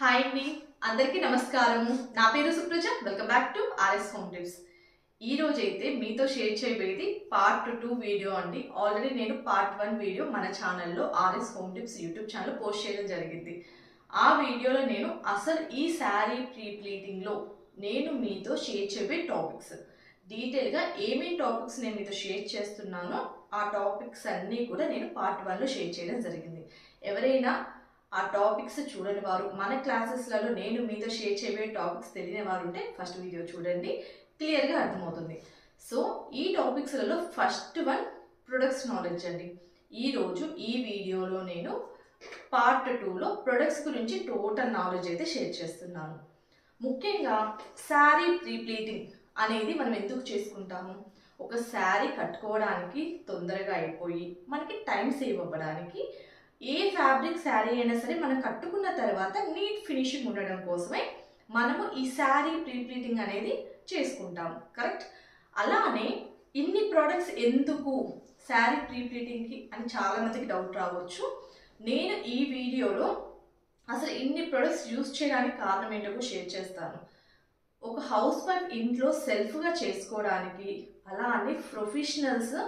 Hi అండి, అందరికీ నమస్కారము. నా పేరు Supraja. Welcome back to RS home tips. ఈ రోజు అయితే మీతో షేర్ చేయబోయేది పార్ట్ 2 వీడియో అండి. ఆల్రెడీ నేను పార్ట్ 1 వీడియో మన ఛానల్లో RS home tips YouTube channel post చేయడం జరిగింది. ఆ వీడియోలో నేను అసలు ఈ శారీ ప్రీ ప్లీటింగ్లో నేను మీతో షేర్ చేయబోయే టాపిక్స్ డీటెయిల్గా ఏమేమి టాపిక్స్ నేను మీతో షేర్ చేస్తున్నానో ఆ టాపిక్స్ అన్నీ కూడా నేను పార్ట్ 1లో షేర్ చేయడం జరిగింది. ఎవరైనా ఆ టాపిక్స్ చూడని వారు, మన క్లాసెస్లలో నేను మీతో షేర్ చేయబోయే టాపిక్స్ తెలియని వారు ఉంటే ఫస్ట్ వీడియో చూడండి, క్లియర్గా అర్థమవుతుంది. సో ఈ టాపిక్స్లలో ఫస్ట్ వన్ ప్రొడక్ట్స్ నాలెడ్జ్ అండి. ఈరోజు ఈ వీడియోలో నేను పార్ట్ 2లో ప్రొడక్ట్స్ గురించి టోటల్ నాలెడ్జ్ అయితే షేర్ చేస్తున్నాను. ముఖ్యంగా శారీ ప్రీ ప్లీటింగ్ అనేది మనం ఎందుకు చేసుకుంటాము? ఒక శారీ కట్టుకోవడానికి తొందరగా అయిపోయి మనకి టైం సేవ్ అవ్వడానికి, ఏ ఫ్యాబ్రిక్ శారీ అయినా సరే మనం కట్టుకున్న తర్వాత నీట్ ఫినిషింగ్ ఉండడం కోసమే మనము ఈ శారీ ప్రీ ప్లీటింగ్ అనేది చేసుకుంటాము, కరెక్ట్? అలానే ఇన్ని ప్రోడక్ట్స్ ఎందుకు శారీ ప్రీ ప్లీటింగ్కి అని చాలామందికి డౌట్ రావచ్చు. నేను ఈ వీడియోలో అసలు ఇన్ని ప్రొడక్ట్స్ యూజ్ చేయడానికి కారణం ఏంటో షేర్ చేస్తాను. ఒక హౌస్ వైఫ్ ఇంట్లో సెల్ఫ్గా చేసుకోవడానికి, అలానే ప్రొఫెషనల్స్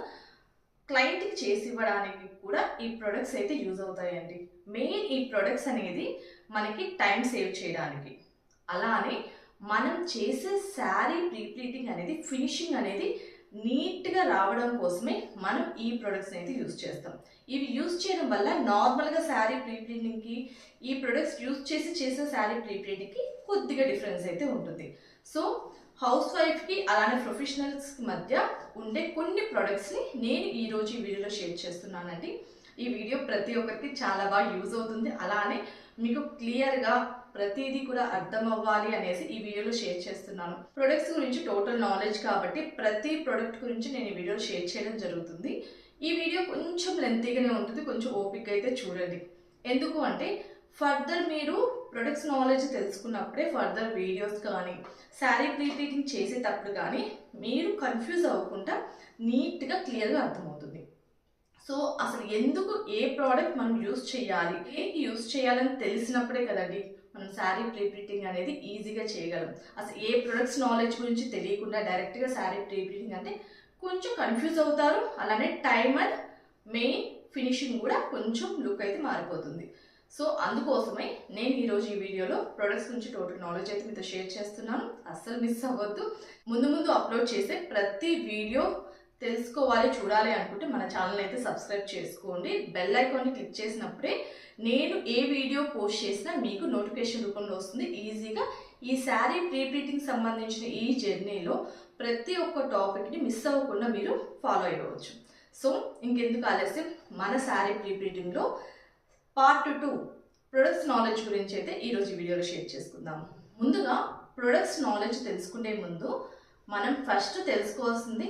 క్లయింట్కి చేసి ఇవ్వడానికి కూడా ఈ ప్రొడక్ట్స్ అయితే యూజ్ అవుతాయండి. మెయిన్ ఈ ప్రొడక్ట్స్ అనేది మనకి టైం సేవ్ చేయడానికి, అలానే మనం చేసే శారీ ప్రీ ప్లీటింగ్ అనేది ఫినిషింగ్ అనేది నీట్గా రావడం కోసమే మనం ఈ ప్రొడక్ట్స్ అయితే యూజ్ చేస్తాం. ఇవి యూజ్ చేయడం వల్ల నార్మల్గా శారీ ప్రీ ప్లీటింగ్కి ఈ ప్రొడక్ట్స్ యూజ్ చేసే శారీ ప్రీ ప్లీటింగ్కి కొద్దిగా డిఫరెన్స్ అయితే ఉంటుంది. సో హౌస్ వైఫ్కి అలానే ప్రొఫెషనల్స్కి మధ్య ఉండే కొన్ని ప్రొడక్ట్స్ని నేను ఈరోజు ఈ వీడియోలో షేర్ చేస్తున్నానండి. ఈ వీడియో ప్రతి ఒక్కరికి చాలా బాగా యూజ్ అవుతుంది, అలానే మీకు క్లియర్గా ప్రతిదీ కూడా అర్థం అవ్వాలి అనేసి ఈ వీడియోలో షేర్ చేస్తున్నాను. ప్రొడక్ట్స్ గురించి టోటల్ నాలెడ్జ్ కాబట్టి ప్రతి ప్రొడక్ట్ గురించి నేను ఈ వీడియోలో షేర్ చేయడం జరుగుతుంది. ఈ వీడియో కొంచెం లెంతీగానే ఉంటుంది, కొంచెం ఓపిక అయితే చూడండి. ఎందుకు అంటే ఫర్దర్ మీరు ప్రొడక్ట్స్ నాలెడ్జ్ తెలుసుకున్నప్పుడే ఫర్దర్ వీడియోస్ కానీ శారీ ప్రీ ప్లీటింగ్ చేసేటప్పుడు కానీ మీరు కన్ఫ్యూజ్ అవ్వకుండా నీట్గా క్లియర్గా అర్థమవుతుంది. సో అసలు ఎందుకు ఏ ప్రోడక్ట్ మనం యూజ్ చేయాలి, ఏంటి యూజ్ చేయాలని తెలిసినప్పుడే కదండి మనం శారీ ప్రీ ప్లీటింగ్ అనేది ఈజీగా చేయగలం. అసలు ఏ ప్రొడక్ట్స్ నాలెడ్జ్ గురించి తెలియకుండా డైరెక్ట్గా శారీ ప్రీ ప్లీటింగ్ అంటే కొంచెం కన్ఫ్యూజ్ అవుతారు, అలానే టైం అండ్ మెయిన్ ఫినిషింగ్ కూడా కొంచెం లుక్ అయితే మారిపోతుంది. సో అందుకోసమే నేను ఈరోజు ఈ వీడియోలో ప్రొడక్ట్స్ గురించి టోటల్ నాలెడ్జ్ అయితే మీతో షేర్ చేస్తున్నాను. అస్సలు మిస్ అవ్వద్దు. ముందు అప్లోడ్ చేసే ప్రతి వీడియో తెలుసుకోవాలి, చూడాలి అనుకుంటే మన ఛానల్ అయితే సబ్స్క్రైబ్ చేసుకోండి. బెల్ ఐకాన్ని క్లిక్ చేసినప్పుడే నేను ఏ వీడియో పోస్ట్ చేసినా మీకు నోటిఫికేషన్ రూపంలో వస్తుంది. ఈజీగా ఈ శారీ ప్రీ ప్లీటింగ్ సంబంధించిన ఈ జర్నీలో ప్రతి ఒక్క టాపిక్ని మిస్ అవ్వకుండా మీరు ఫాలో అయ్యవచ్చు. సో ఇంకెందుకు ఆలస్యం, మన శారీ ప్రీ ప్లీటింగ్లో పార్ట్ 2 ప్రొడక్ట్స్ నాలెడ్జ్ గురించి అయితే ఈరోజు వీడియోలో షేర్ చేసుకుందాం. ముందుగా ప్రొడక్ట్స్ నాలెడ్జ్ తెలుసుకునే ముందు మనం ఫస్ట్ తెలుసుకోవాల్సింది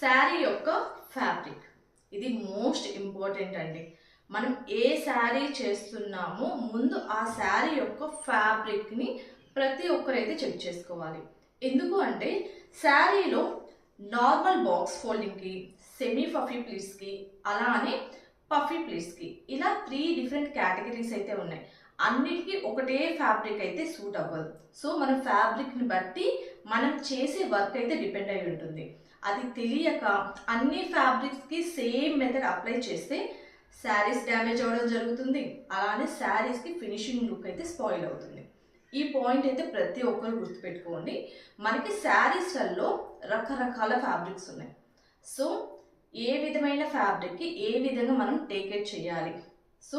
శారీ యొక్క ఫ్యాబ్రిక్. ఇది మోస్ట్ ఇంపార్టెంట్ అండి. మనం ఏ శారీ చేస్తున్నామో ముందు ఆ శారీ యొక్క ఫ్యాబ్రిక్ని ప్రతి ఒక్కరైతే చెక్ చేసుకోవాలి. ఎందుకు అంటే శారీలో నార్మల్ బాక్స్ ఫోల్డింగ్కి, సెమీ పఫీ ప్లీట్స్కి, అలానే పఫీ ప్లీట్స్కి ఇలా 3 డిఫరెంట్ కేటగిరీస్ అయితే ఉన్నాయి. అన్నిటికీ ఒకటే ఫ్యాబ్రిక్ అయితే సూట్ అవ్వదు. సో మన ఫ్యాబ్రిక్ని బట్టి మనం చేసే వర్క్ అయితే డిపెండ్ అయి ఉంటుంది. అది తెలియక అన్ని ఫ్యాబ్రిక్స్కి సేమ్ మెథడ్ అప్లై చేస్తే శారీస్ డ్యామేజ్ అవ్వడం జరుగుతుంది, అలానే శారీస్కి ఫినిషింగ్ లుక్ అయితే స్పాయిల్ అవుతుంది. ఈ పాయింట్ అయితే ప్రతి ఒక్కరు గుర్తుపెట్టుకోండి. మనకి శారీస్లలో రకరకాల ఫ్యాబ్రిక్స్ ఉన్నాయి. సో ఏ విధమైన ఫ్యాబ్రిక్కి ఏ విధంగా మనం టేక్ కేర్ చేయాలి, సో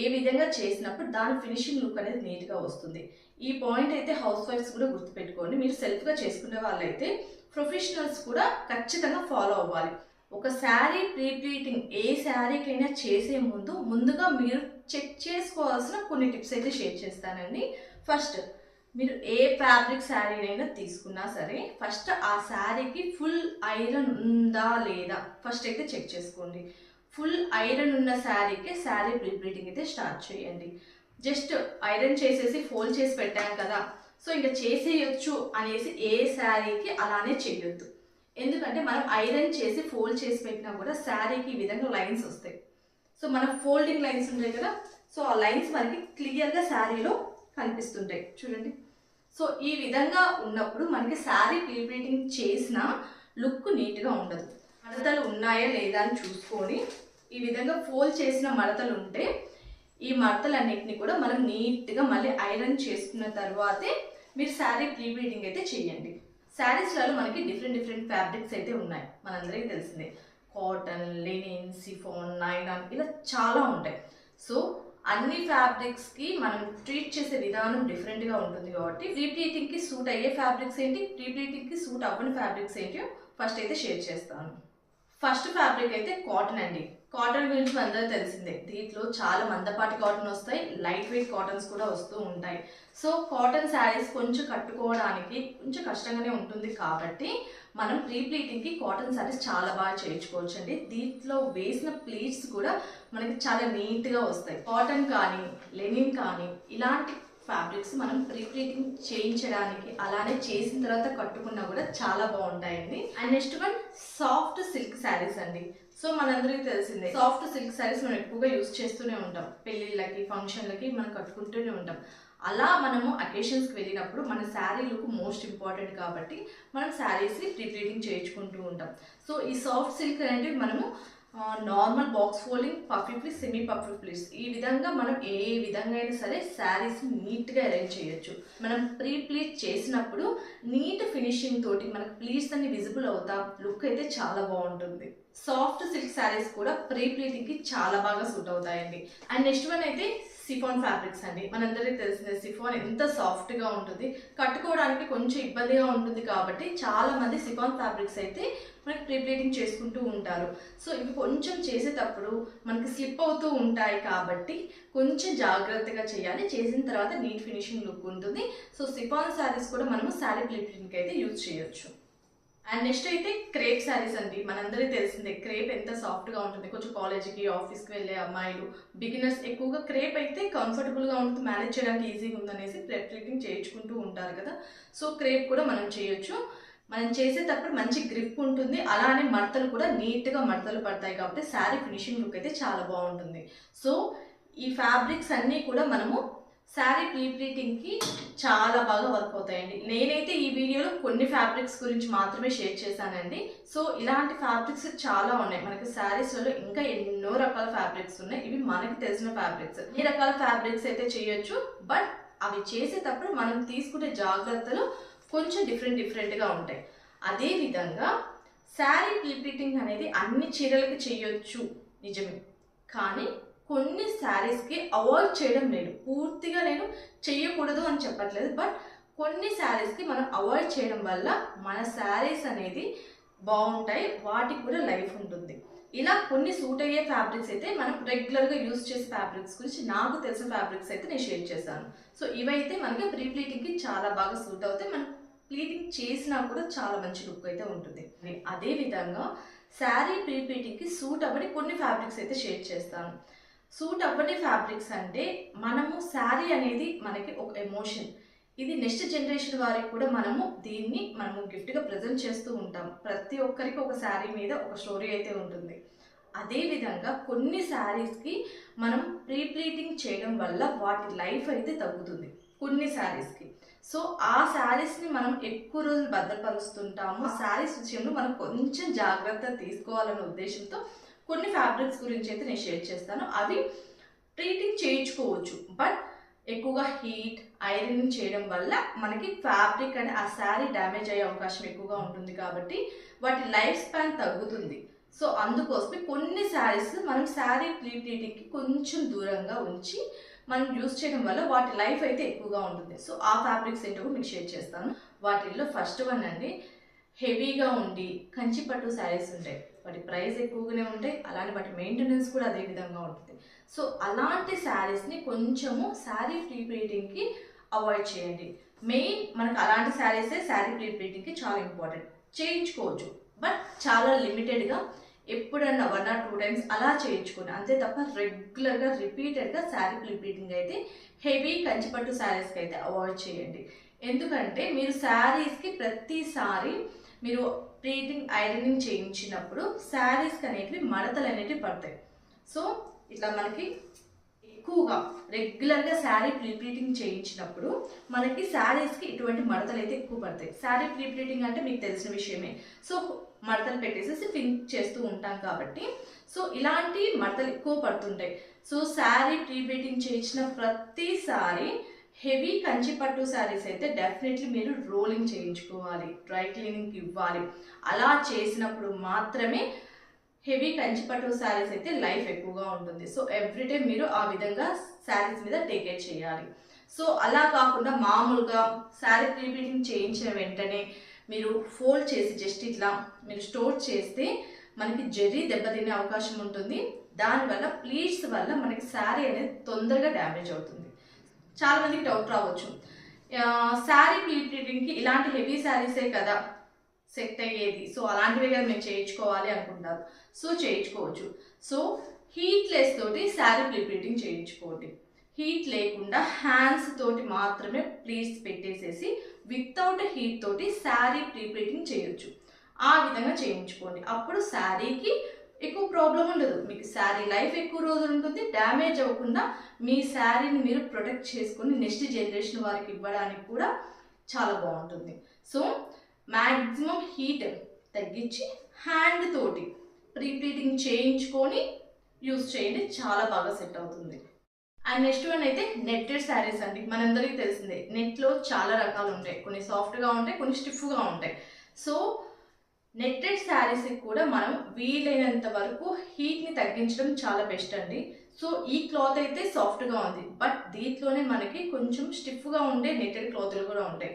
ఏ విధంగా చేసినప్పుడు దాని ఫినిషింగ్ లుక్ అనేది నీట్గా వస్తుంది. ఈ పాయింట్ అయితే హౌస్ వైఫ్స్ కూడా గుర్తుపెట్టుకోండి. మీరు సెల్ఫ్గా చేసుకునే వాళ్ళైతే ప్రొఫెషనల్స్ కూడా ఖచ్చితంగా ఫాలో అవ్వాలి. ఒక శారీ ప్రీ ప్లీటింగ్ ఏ శారీకైనా చేసే ముందుగా మీరు చెక్ చేసుకోవాల్సిన కొన్ని టిప్స్ అయితే షేర్ చేస్తానండి. ఫస్ట్, మీరు ఏ ఫ్యాబ్రిక్ శారీనైనా తీసుకున్నా సరే ఫస్ట్ ఆ శారీకి ఫుల్ ఐరన్ ఉందా లేదా ఫస్ట్ అయితే చెక్ చేసుకోండి. ఫుల్ ఐరన్ ఉన్న శారీకి శారీ ప్రీ ప్లీటింగ్ అయితే స్టార్ట్ చేయండి. జస్ట్ ఐరన్ చేసేసి ఫోల్డ్ చేసి పెట్టాం కదా, సో ఇంకా చేసేయచ్చు అనేసి ఏ శారీకి అలానే చేయొద్దు. ఎందుకంటే మనం ఐరన్ చేసి ఫోల్డ్ చేసి పెట్టినా కూడా శారీకి ఈ విధంగా లైన్స్ వస్తాయి. సో మన ఫోల్డింగ్ లైన్స్ ఉంటాయి కదా, సో ఆ లైన్స్ మనకి క్లియర్గా శారీలో కనిపిస్తుంటాయి చూడండి. సో ఈ విధంగా ఉన్నప్పుడు మనకి శారీ ప్లీటింగ్ చేసిన లుక్ నీట్గా ఉండదు. మడతలు ఉన్నాయా లేదా అని చూసుకొని ఈ విధంగా ఫోల్డ్ చేసిన మడతలు ఉంటే ఈ మడతలన్నిటిని కూడా మనం నీట్గా మళ్ళీ ఐరన్ చేసుకున్న తర్వాతే మీరు శారీ ప్లీటింగ్ అయితే చేయండి. శారీస్లలో మనకి డిఫరెంట్ ఫ్యాబ్రిక్స్ అయితే ఉన్నాయి, మనందరికీ తెలిసిందే. కాటన్, లెనిన్, సిఫాన్, నైలాన్ ఇలా చాలా ఉంటాయి. సో అన్ని ఫ్యాబ్రిక్స్కి మనం ట్రీట్ చేసే విధానం డిఫరెంట్గా ఉంటుంది కాబట్టి ప్లీటింగ్కి సూట్ అయ్యే ఫ్యాబ్రిక్స్ ఏంటి, ప్లీటింగ్కి సూట్ అవ్వని ఫ్యాబ్రిక్స్ ఏంటో ఫస్ట్ అయితే షేర్ చేస్తాను. ఫస్ట్ ఫ్యాబ్రిక్ అయితే కాటన్ అండి. కాటన్ గురించి అందరూ తెలిసిందే. దీంట్లో చాలా మందపాటి కాటన్ వస్తాయి, లైట్ వెయిట్ కాటన్స్ కూడా వస్తూ ఉంటాయి. సో కాటన్ శారీస్ కొంచెం కట్టుకోవడానికి కొంచెం కష్టంగానే ఉంటుంది కాబట్టి మనం ప్లీటింగ్కి కాటన్ శారీస్ చాలా బాగా చేయించుకోవచ్చు అండి. దీంట్లో వేసిన ప్లీట్స్ కూడా మనకి చాలా నీట్గా వస్తాయి. కాటన్ కానీ లెనిన్ కానీ ఇలాంటి ఫ్యాబ్రిక్స్ మనం ప్లీటింగ్ చేయించడానికి అలానే చేసిన తర్వాత కట్టుకున్నా కూడా చాలా బాగుంటాయండి. And next one soft silk saris అండి. సో మనందరికీ తెలిసిందే సాఫ్ట్ సిల్క్ శారీస్ మనం ఎక్కువగా యూజ్ చేస్తూనే ఉంటాం. పెళ్ళిళ్ళకి, ఫంక్షన్లకి మనం కట్టుకుంటూనే ఉంటాం. అలా మనము అకేషన్స్కి వెళ్ళినప్పుడు మన శారీ లుక్ మోస్ట్ ఇంపార్టెంట్ కాబట్టి మనం శారీస్ని ప్లీటింగ్ చేయించుకుంటూ ఉంటాం. సో ఈ సాఫ్ట్ సిల్క్ అనేది మనము normal box folding, puffy pleats, semi puffy pleats ఈ విధంగా మనం ఏ విధంగా అయినా సరే శారీస్ నీట్గా అరేంజ్ చేయొచ్చు. మనం ప్లీట్ చేసినప్పుడు నీట్ ఫినిషింగ్ తోటి మనకు ప్లీట్స్ అన్ని విజిబుల్ అవుతా లుక్ అయితే చాలా బాగుంటుంది. సాఫ్ట్ సిల్క్ శారీస్ కూడా ప్లీటింగ్కి చాలా బాగా సూట్ అవుతాయండి. అండ్ నెక్స్ట్ వన్ అయితే సిఫాన్ ఫ్యాబ్రిక్స్ అండి. మనందరికీ తెలిసిందే సిఫాన్ ఎంత సాఫ్ట్గా ఉంటుంది, కట్టుకోవడానికి కొంచెం ఇబ్బందిగా ఉంటుంది కాబట్టి చాలా మంది సిఫాన్ ఫ్యాబ్రిక్స్ అయితే మనకి ప్లీటింగ్ చేసుకుంటూ ఉంటారు. సో ఇవి కొంచెం చేసేటప్పుడు మనకి స్లిప్ అవుతూ ఉంటాయి కాబట్టి కొంచెం జాగ్రత్తగా చేయాలి. చేసిన తర్వాత నీట్ ఫినిషింగ్ లుక్ ఉంటుంది. సో సిఫాన్ శారీస్ కూడా మనము శారీ ప్లీటింగ్కి అయితే యూజ్ చేయొచ్చు. అండ్ నెక్స్ట్ అయితే క్రేప్ శారీస్ అండి. మనందరికీ తెలిసిందే క్రేప్ ఎంత సాఫ్ట్గా ఉంటుంది. కొంచెం కాలేజీకి, ఆఫీస్కి వెళ్ళే అమ్మాయిలు, బిగినర్స్ ఎక్కువగా క్రేప్ అయితే కంఫర్టబుల్గా ఉంటుంది, మేనేజ్ చేయడానికి ఈజీగా ఉందనేసి ప్లీటింగ్ చేయించుకుంటూ ఉంటారు కదా. సో క్రేప్ కూడా మనం చేయొచ్చు. మనం చేసేటప్పుడు మంచి గ్రిప్ ఉంటుంది, అలానే మడతలు కూడా నీట్గా మడతలు పడతాయి కాబట్టి శారీ ఫినిషింగ్ లుక్ అయితే చాలా బాగుంటుంది. సో ఈ ఫ్యాబ్రిక్స్ అన్నీ కూడా మనము శారీ ప్లీటింగ్కి చాలా బాగా వర్క్ అవుతాయండి. నేనైతే ఈ వీడియోలో కొన్ని ఫ్యాబ్రిక్స్ గురించి మాత్రమే షేర్ చేశానండి. సో ఇలాంటి ఫ్యాబ్రిక్స్ చాలా ఉన్నాయి మనకి శారీస్లలో, ఇంకా ఎన్నో రకాల ఫ్యాబ్రిక్స్ ఉన్నాయి. ఇవి మనకి తెలిసిన ఫ్యాబ్రిక్స్. ఈ రకాల ఫ్యాబ్రిక్స్ అయితే చేయొచ్చు, బట్ అవి చేసేటప్పుడు మనం తీసుకునే జాగ్రత్తలు కొంచెం డిఫరెంట్గా ఉంటాయి. అదేవిధంగా శారీ ప్లీటింగ్ అనేది అన్ని చీరలకి చేయొచ్చు నిజమే, కానీ కొన్ని శారీస్కి అవాయిడ్ చేయడం లేదు. పూర్తిగా నేను చెయ్యకూడదు అని చెప్పట్లేదు, బట్ కొన్ని శారీస్కి మనం అవాయిడ్ చేయడం వల్ల మన శారీస్ అనేది బాగుంటాయి, వాటికి కూడా లైఫ్ ఉంటుంది. ఇలా కొన్ని సూట్ అయ్యే ఫ్యాబ్రిక్స్ అయితే మనం రెగ్యులర్గా యూజ్ చేసే ఫ్యాబ్రిక్స్ గురించి నాకు తెలిసిన ఫ్యాబ్రిక్స్ అయితే నేను షేర్ చేశాను. సో ఇవైతే మనకి ప్లీటింగ్కి చాలా బాగా సూట్ అవుతాయి. మనం ప్లీటింగ్ చేసినా కూడా చాలా మంచి లుక్ అయితే ఉంటుంది. అదేవిధంగా శారీ ప్లీటింగ్కి సూట్ అవ్వని కొన్ని ఫ్యాబ్రిక్స్ అయితే షేర్ చేస్తాను. సూట్ అవ్వని ఫ్యాబ్రిక్స్ అంటే మనము శారీ అనేది మనకి ఒక ఎమోషన్. ఇది నెక్స్ట్ జనరేషన్ వారికి కూడా మనము గిఫ్ట్గా ప్రజెంట్ చేస్తూ ఉంటాం. ప్రతి ఒక్కరికి ఒక శారీ మీద ఒక స్టోరీ అయితే ఉంటుంది. అదేవిధంగా కొన్ని శారీస్కి మనం ప్లీటింగ్ చేయడం వల్ల వాటి లైఫ్ అయితే తగ్గుతుంది కొన్ని శారీస్కి. సో ఆ శారీస్ని మనం ఎక్కువ రోజులు భద్రపరుస్తుంటాము. ఆ శారీస్ విషయంలో మనం కొంచెం జాగ్రత్త తీసుకోవాలనే ఉద్దేశంతో కొన్ని ఫ్యాబ్రిక్స్ గురించి అయితే నేను షేర్ చేస్తాను. అవి ప్లీటింగ్ చేయించుకోవచ్చు, బట్ ఎక్కువగా హీట్, ఐరన్ చేయడం వల్ల మనకి ఫ్యాబ్రిక్ అని ఆ శారీ డ్యామేజ్ అయ్యే అవకాశం ఎక్కువగా ఉంటుంది కాబట్టి వాటి లైఫ్ స్పాన్ తగ్గుతుంది. సో అందుకోసమే కొన్ని శారీస్ మనం శారీ ప్లీటింగ్కి కొంచెం దూరంగా ఉంచి మనం యూజ్ చేయడం వల్ల వాటి లైఫ్ అయితే ఎక్కువగా ఉంటుంది. సో ఆ ఫ్యాబ్రిక్స్ ఏంటో మీకు షేర్ చేస్తాను. వాటిల్లో ఫస్ట్ వన్ అండి, హెవీగా ఉండి కంచి పట్టు శారీస్ ఉంటాయి. వాటి ప్రైస్ ఎక్కువగానే ఉంటాయి, అలానే వాటి మెయింటెనెన్స్ కూడా అదే విధంగా ఉంటుంది. సో అలాంటి శారీస్ని కొంచెము శారీ ప్లీటింగ్కి అవాయిడ్ చేయండి. మెయిన్ మనకు అలాంటి శారీసే శారీ ప్లీటింగ్కి చాలా ఇంపార్టెంట్. చేయించుకోవచ్చు, బట్ చాలా లిమిటెడ్గా ఎప్పుడన్నా 1 or 2 times అలా చేయించుకోండి, అంతే తప్ప రెగ్యులర్గా రిపీటెడ్గా శారీ ప్లీటింగ్ అయితే హెవీ కంచిపట్టు శారీస్కి అయితే అవాయిడ్ చేయండి. ఎందుకంటే మీరు శారీస్కి ప్రతిసారి మీరు ప్లీటింగ్, ఐరనింగ్ చేయించినప్పుడు శారీస్కి అనేటివి మడతలు అనేటివి పడతాయి. సో ఇట్లా మనకి ఎక్కువగా రెగ్యులర్గా శారీ ప్రీప్లీటింగ్ చేయించినప్పుడు మనకి శారీస్కి ఇటువంటి మడతలు అయితే ఎక్కువ పడతాయి. శారీ ప్రీప్లీటింగ్ అంటే మీకు తెలిసిన విషయమే. సో మడతలు పెట్టేసేసి పిన్ చేస్తూ ఉంటాం కాబట్టి సో ఇలాంటి మడతలు ఎక్కువ పడుతుంటాయి. సో శారీ ప్రీప్లీటింగ్ చేయించిన ప్రతిసారి హెవీ కంచిపట్టు శారీస్ అయితే డెఫినెట్లీ మీరు రోలింగ్ చేయించుకోవాలి, డ్రై క్లీనింగ్కి ఇవ్వాలి. అలా చేసినప్పుడు మాత్రమే హెవీ కంచిపట్టు శారీస్ అయితే లైఫ్ ఎక్కువగా ఉంటుంది. సో ఎవ్రీడే మీరు ఆ విధంగా శారీస్ మీద టేక్ కేర్ చేయాలి. సో అలా కాకుండా మామూలుగా శారీ ప్రీప్లీటింగ్ చేయించిన వెంటనే మీరు ఫోల్డ్ చేసి జస్ట్ ఇట్లా మీరు స్టోర్ చేస్తే మనకి జరీ దెబ్బతినే అవకాశం ఉంటుంది. దానివల్ల ప్లీట్స్ వల్ల మనకి శారీ అనేది తొందరగా డ్యామేజ్ అవుతుంది. చాలా మందికి డౌట్ రావచ్చు, శారీ ప్రీప్లీటింగ్కి ఇలాంటి హెవీ శారీసే కదా సెట్ అయ్యేది, సో అలాంటివే కదా మేము చేయించుకోవాలి అనుకుంటారు. సో చేయించుకోవచ్చు. సో హీట్ లెస్ తోటి శారీ ప్రీప్లీటింగ్ చేయించుకోండి. హీట్ లేకుండా హ్యాండ్స్ తోటి మాత్రమే ప్లీట్స్ పెట్టేసేసి వితౌట్ హీట్ తోటి శారీ ప్రీప్లీటింగ్ చేయొచ్చు. ఆ విధంగా చేయించుకోండి. అప్పుడు శారీకి ఎక్కువ ప్రాబ్లం ఉండదు, మీకు శారీ లైఫ్ ఎక్కువ రోజులు ఉంటుంది. డ్యామేజ్ అవ్వకుండా మీ శారీని మీరు ప్రొటెక్ట్ చేసుకొని నెక్స్ట్ జనరేషన్ వారికి ఇవ్వడానికి కూడా చాలా బాగుంటుంది. సో మ్యాక్సిమం హీట్ తగ్గించి హ్యాండ్ తోటి ప్రీప్లీటింగ్ చేయించుకొని యూస్ చేయండి, చాలా బాగా సెట్ అవుతుంది. అండ్ నెక్స్ట్ వన్ అయితే నెట్టెడ్ శారీస్ అండి. మనందరికీ తెలిసిందే, నెట్లో చాలా రకాలు ఉంటాయి, కొన్ని సాఫ్ట్గా ఉంటాయి, కొన్ని స్టిఫ్గా ఉంటాయి. సో నెట్టెడ్ శారీస్కి కూడా మనం వీలైనంత వరకు హీట్ని తగ్గించడం చాలా బెస్ట్ అండి. సో ఈ క్లాత్ అయితే సాఫ్ట్గా ఉంది, బట్ దీంట్లోనే మనకి కొంచెం స్టిఫ్గా ఉండే నెట్టెడ్ క్లాత్లు కూడా ఉంటాయి.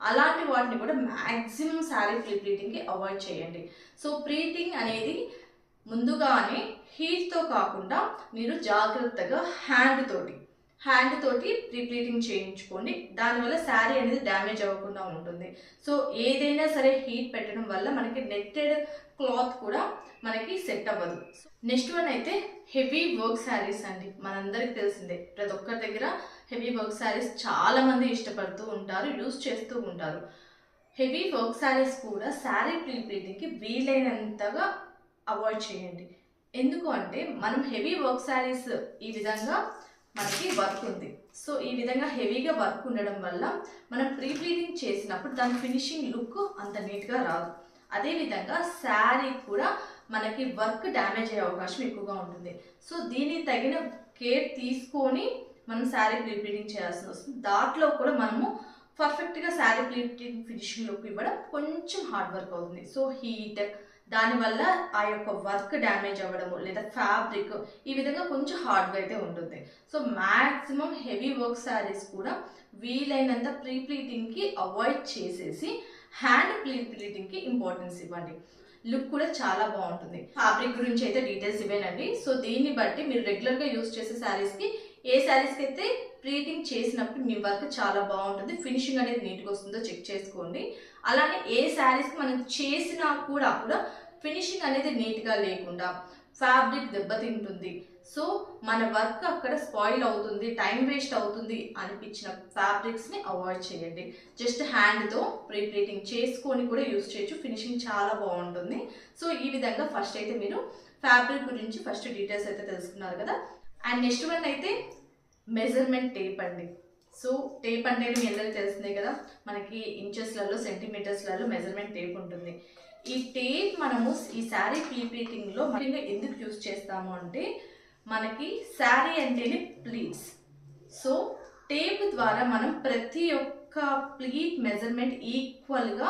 అలాంటి వాటిని కూడా మ్యాక్సిమం శారీ ప్రీప్లీటింగ్కి అవాయిడ్ చేయండి. సో ప్రీటింగ్ అనేది ముందుగానే హీట్తో కాకుండా మీరు జాగ్రత్తగా హ్యాండ్ తోటి ప్రీప్లీటింగ్ చేయించుకోండి. దానివల్ల శారీ అనేది డ్యామేజ్ అవ్వకుండా ఉంటుంది. సో ఏదైనా సరే హీట్ పెట్టడం వల్ల మనకి నెట్టెడ్ క్లాత్ కూడా మనకి సెట్ అవ్వదు. నెక్స్ట్ వన్ అయితే హెవీ వర్క్ శారీస్ అండి. మనందరికి తెలిసిందే, ప్రతి ఒక్కరి దగ్గర హెవీ వర్క్ శారీస్ చాలా మంది ఇష్టపడుతూ ఉంటారు, యూస్ చేస్తూ ఉంటారు. హెవీ వర్క్ శారీస్ కూడా శారీ ప్రీప్లీటింగ్కి వీలైనంతగా అవాయిడ్ చేయండి. ఎందుకు అంటే మనం హెవీ వర్క్ శారీస్ ఈ విధంగా మనకి వర్క్ ఉంది. సో ఈ విధంగా హెవీగా వర్క్ ఉండడం వల్ల మనం ప్రీప్లీటింగ్ చేసినప్పుడు దాని ఫినిషింగ్ లుక్ అంత నీట్గా రాదు. అదేవిధంగా శారీ కూడా మనకి వర్క్ డ్యామేజ్ అయ్యే అవకాశం ఎక్కువగా ఉంటుంది. సో దీనికి తగిన కేర్ తీసుకొని మనం శారీ ప్రీప్లీటింగ్ చేయాల్సి వస్తుంది. దాంట్లో కూడా మనము పర్ఫెక్ట్గా శారీ ప్రీప్లీటింగ్ ఫినిషింగ్ లుక్ ఇవ్వడం కొంచెం హార్డ్ వర్క్ అవుతుంది. సో హీట్, దానివల్ల ఆ యొక్క వర్క్ డ్యామేజ్ అవ్వడము లేదా ఫ్యాబ్రిక్ ఈ విధంగా కొంచెం హార్డ్గా అయితే ఉంటుంది. So maximum heavy work saris కూడా వీలైనంత ప్రీప్లీటింగ్కి అవాయిడ్ చేసేసి హ్యాండ్ ప్రీప్లీటింగ్కి ఇంపార్టెన్స్ ఇవ్వండి. లుక్ కూడా చాలా బాగుంటుంది. ఫ్యాబ్రిక్ గురించి అయితే డీటెయిల్స్ ఇవ్వేనండి. సో దీన్ని బట్టి మీరు రెగ్యులర్గా యూస్ చేసే శారీస్కి ఏ శారీస్కి అయితే ప్రీటింగ్ చేసినప్పుడు మీ వర్క్ చాలా బాగుంటుంది, ఫినిషింగ్ అనేది నీట్గా వస్తుందో చెక్ చేసుకోండి. అలానే ఏ శారీస్కి మనం చేసినా కూడా ఫినిషింగ్ అనేది నీట్గా లేకుండా ఫ్యాబ్రిక్ దెబ్బతింటుంది, సో మన వర్క్ అక్కడ స్పాయిల్ అవుతుంది, టైం వేస్ట్ అవుతుంది అనిపించిన ఫ్యాబ్రిక్స్ని అవాయిడ్ చేయండి. జస్ట్ హ్యాండ్తో ప్రీప్లీటింగ్ చేసుకొని కూడా యూస్ చేయొచ్చు, ఫినిషింగ్ చాలా బాగుంటుంది. సో ఈ విధంగా ఫస్ట్ అయితే మీరు ఫ్యాబ్రిక్ గురించి ఫస్ట్ డీటెయిల్స్ అయితే తెలుసుకున్నారు కదా. అండ్ నెక్స్ట్ వన్ అయితే మెజర్మెంట్ టేప్ అండి. సో టేప్ అంటే మీ అందరికీ తెలిసిందే కదా, మనకి ఇంచెస్లలో సెంటీమీటర్స్లలో మెజర్మెంట్ టేప్ ఉంటుంది. ఈ టేప్ మనము ఈ శారీ ప్రీప్లీటింగ్లో ముఖ్యంగా ఎందుకు యూజ్ చేస్తాము అంటే మనకి శారీ అంటేనే ప్లీట్స్. సో టేప్ ద్వారా మనం ప్రతి ఒక్క ప్లీట్ మెజర్మెంట్ ఈక్వల్గా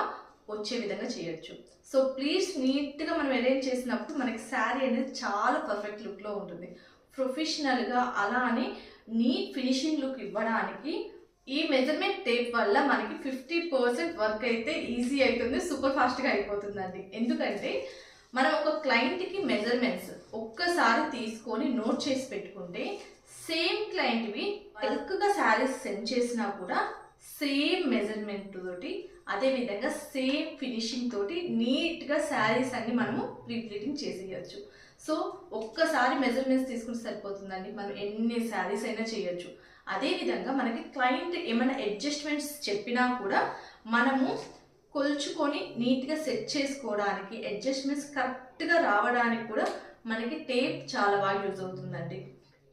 వచ్చే విధంగా చేయొచ్చు. సో ప్లీట్స్ నీట్గా మనం అరేంజ్ చేసినప్పుడు మనకి శారీ అనేది చాలా పర్ఫెక్ట్ లుక్లో ఉంటుంది. ప్రొఫెషనల్గా అలానే నీట్ ఫినిషింగ్ లుక్ ఇవ్వడానికి ఈ మెజర్మెంట్ టేప్ వల్ల మనకి 50% వర్క్ అయితే ఈజీ అవుతుంది, సూపర్ ఫాస్ట్గా అయిపోతుందండి. ఎందుకంటే మనం ఒక క్లయింట్కి మెజర్మెంట్స్ ఒక్కసారి తీసుకొని నోట్ చేసి పెట్టుకుంటే సేమ్ క్లయింట్వి బల్క్గా శారీస్ సెండ్ చేసినా కూడా సేమ్ మెజర్మెంట్ తోటి అదేవిధంగా సేమ్ ఫినిషింగ్ తోటి నీట్గా శారీస్ అన్ని మనము ప్రీప్లీటింగ్ చేసేయచ్చు. సో ఒక్కసారి మెజర్మెంట్స్ తీసుకుంటే సరిపోతుందండి, మనం ఎన్ని శారీస్ అయినా చేయొచ్చు. అదేవిధంగా మనకి క్లయింట్ ఏమైనా అడ్జస్ట్మెంట్స్ చెప్పినా కూడా మనము కొలుచుకొని నీట్గా సెట్ చేసుకోవడానికి అడ్జస్ట్మెంట్స్ కరెక్ట్గా రావడానికి కూడా మనకి టేప్ చాలా బాగా యూజ్ అవుతుందండి.